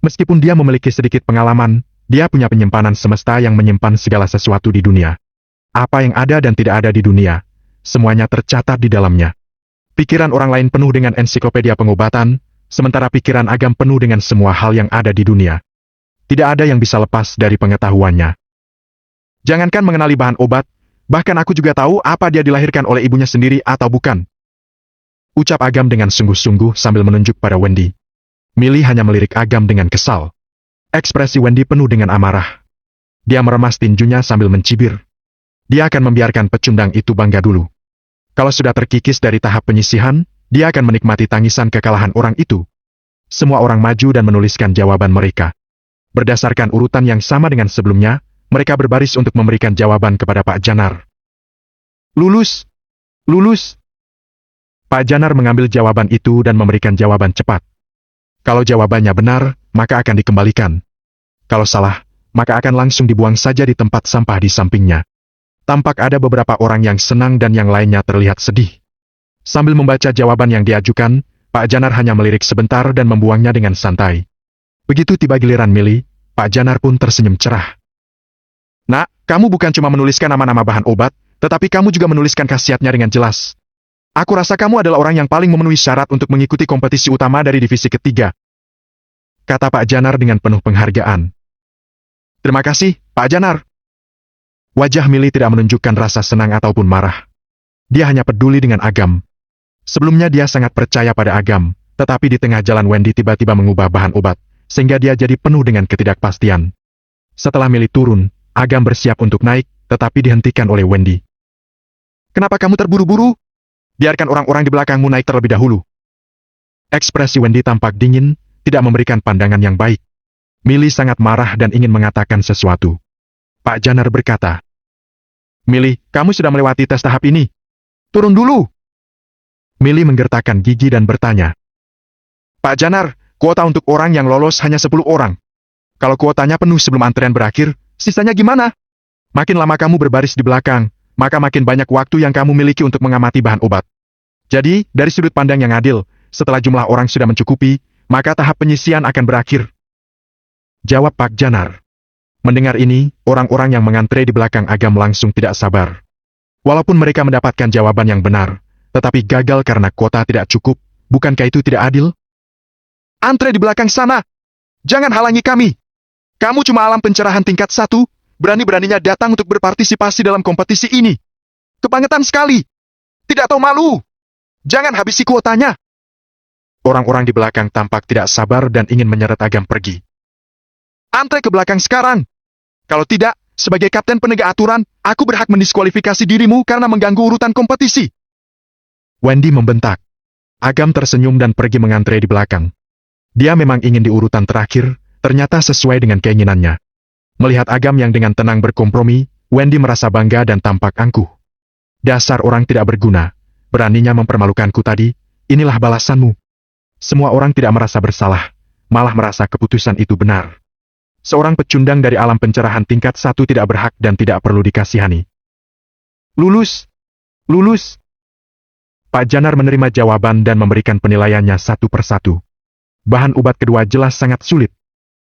Meskipun dia memiliki sedikit pengalaman, dia punya penyimpanan semesta yang menyimpan segala sesuatu di dunia. Apa yang ada dan tidak ada di dunia, semuanya tercatat di dalamnya. Pikiran orang lain penuh dengan ensiklopedia pengobatan, sementara pikiran Agam penuh dengan semua hal yang ada di dunia. Tidak ada yang bisa lepas dari pengetahuannya. Jangankan mengenali bahan obat, bahkan aku juga tahu apa dia dilahirkan oleh ibunya sendiri atau bukan. Ucap Agam dengan sungguh-sungguh sambil menunjuk pada Wendy. Millie hanya melirik Agam dengan kesal. Ekspresi Wendy penuh dengan amarah. Dia meremas tinjunya sambil mencibir. Dia akan membiarkan pecundang itu bangga dulu. Kalau sudah terkikis dari tahap penyisihan, dia akan menikmati tangisan kekalahan orang itu. Semua orang maju dan menuliskan jawaban mereka. Berdasarkan urutan yang sama dengan sebelumnya, mereka berbaris untuk memberikan jawaban kepada Pak Janar. Lulus! Lulus! Pak Janar mengambil jawaban itu dan memberikan jawaban cepat. Kalau jawabannya benar, maka akan dikembalikan. Kalau salah, maka akan langsung dibuang saja di tempat sampah di sampingnya. Tampak ada beberapa orang yang senang dan yang lainnya terlihat sedih. Sambil membaca jawaban yang diajukan, Pak Janar hanya melirik sebentar dan membuangnya dengan santai. Begitu tiba giliran Milly, Pak Janar pun tersenyum cerah. Nak, kamu bukan cuma menuliskan nama-nama bahan obat, tetapi kamu juga menuliskan khasiatnya dengan jelas. Aku rasa kamu adalah orang yang paling memenuhi syarat untuk mengikuti kompetisi utama dari divisi ketiga. Kata Pak Janar dengan penuh penghargaan. Terima kasih, Pak Janar. Wajah Milly tidak menunjukkan rasa senang ataupun marah. Dia hanya peduli dengan Agam. Sebelumnya dia sangat percaya pada Agam, tetapi di tengah jalan Wendy tiba-tiba mengubah bahan obat, sehingga dia jadi penuh dengan ketidakpastian. Setelah Milly turun, Agam bersiap untuk naik, tetapi dihentikan oleh Wendy. Kenapa kamu terburu-buru? Biarkan orang-orang di belakangmu naik terlebih dahulu. Ekspresi Wendy tampak dingin, tidak memberikan pandangan yang baik. Milly sangat marah dan ingin mengatakan sesuatu. Pak Janar berkata, Milly, kamu sudah melewati tes tahap ini. Turun dulu. Milly menggertakkan gigi dan bertanya, Pak Janar, kuota untuk orang yang lolos hanya 10 orang. Kalau kuotanya penuh sebelum antrean berakhir, sisanya gimana? Makin lama kamu berbaris di belakang, maka makin banyak waktu yang kamu miliki untuk mengamati bahan obat. Jadi, dari sudut pandang yang adil, setelah jumlah orang sudah mencukupi, maka tahap penyisian akan berakhir. Jawab Pak Janar. Mendengar ini, orang-orang yang mengantre di belakang Agam langsung tidak sabar. Walaupun mereka mendapatkan jawaban yang benar, tetapi gagal karena kuota tidak cukup, bukankah itu tidak adil? Antre di belakang sana! Jangan halangi kami! Kamu cuma alam pencerahan tingkat 1, berani-beraninya datang untuk berpartisipasi dalam kompetisi ini. Kebangetan sekali! Tidak tahu malu! Jangan habisi kuotanya! Orang-orang di belakang tampak tidak sabar dan ingin menyeret Agam pergi. Antre ke belakang sekarang! Kalau tidak, sebagai kapten penegak aturan, aku berhak mendiskualifikasi dirimu karena mengganggu urutan kompetisi. Wendy membentak. Agam tersenyum dan pergi mengantre di belakang. Dia memang ingin di urutan terakhir, ternyata sesuai dengan keinginannya. Melihat Agam yang dengan tenang berkompromi, Wendy merasa bangga dan tampak angkuh. Dasar orang tidak berguna, beraninya mempermalukanku tadi, inilah balasanmu. Semua orang tidak merasa bersalah, malah merasa keputusan itu benar. Seorang pecundang dari alam pencerahan tingkat 1 tidak berhak dan tidak perlu dikasihani. Lulus! Lulus! Pak Janar menerima jawaban dan memberikan penilaiannya satu persatu. Bahan obat kedua jelas sangat sulit.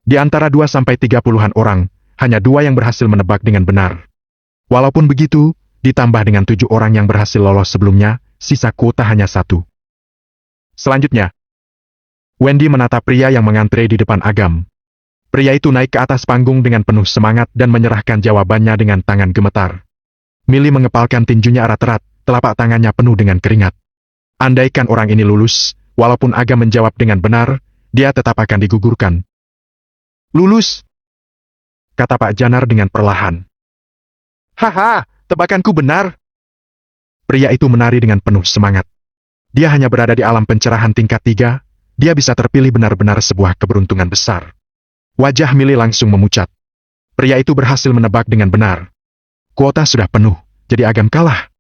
Di antara 2-30-an orang, hanya 2 yang berhasil menebak dengan benar. Walaupun begitu, ditambah dengan 7 orang yang berhasil lolos sebelumnya, sisa kuota hanya 1. Selanjutnya, Wendy menatap pria yang mengantre di depan Agam. Pria itu naik ke atas panggung dengan penuh semangat dan menyerahkan jawabannya dengan tangan gemetar. Milly mengepalkan tinjunya erat-erat, telapak tangannya penuh dengan keringat. Andaikan orang ini lulus, walaupun Agam menjawab dengan benar, dia tetap akan digugurkan. Lulus! Kata Pak Janar dengan perlahan. Haha, tebakanku benar. Pria itu menari dengan penuh semangat. Dia hanya berada di alam pencerahan tingkat 3, dia bisa terpilih benar-benar sebuah keberuntungan besar. Wajah Milly langsung memucat. Pria itu berhasil menebak dengan benar. Kuota sudah penuh, jadi Agam kalah.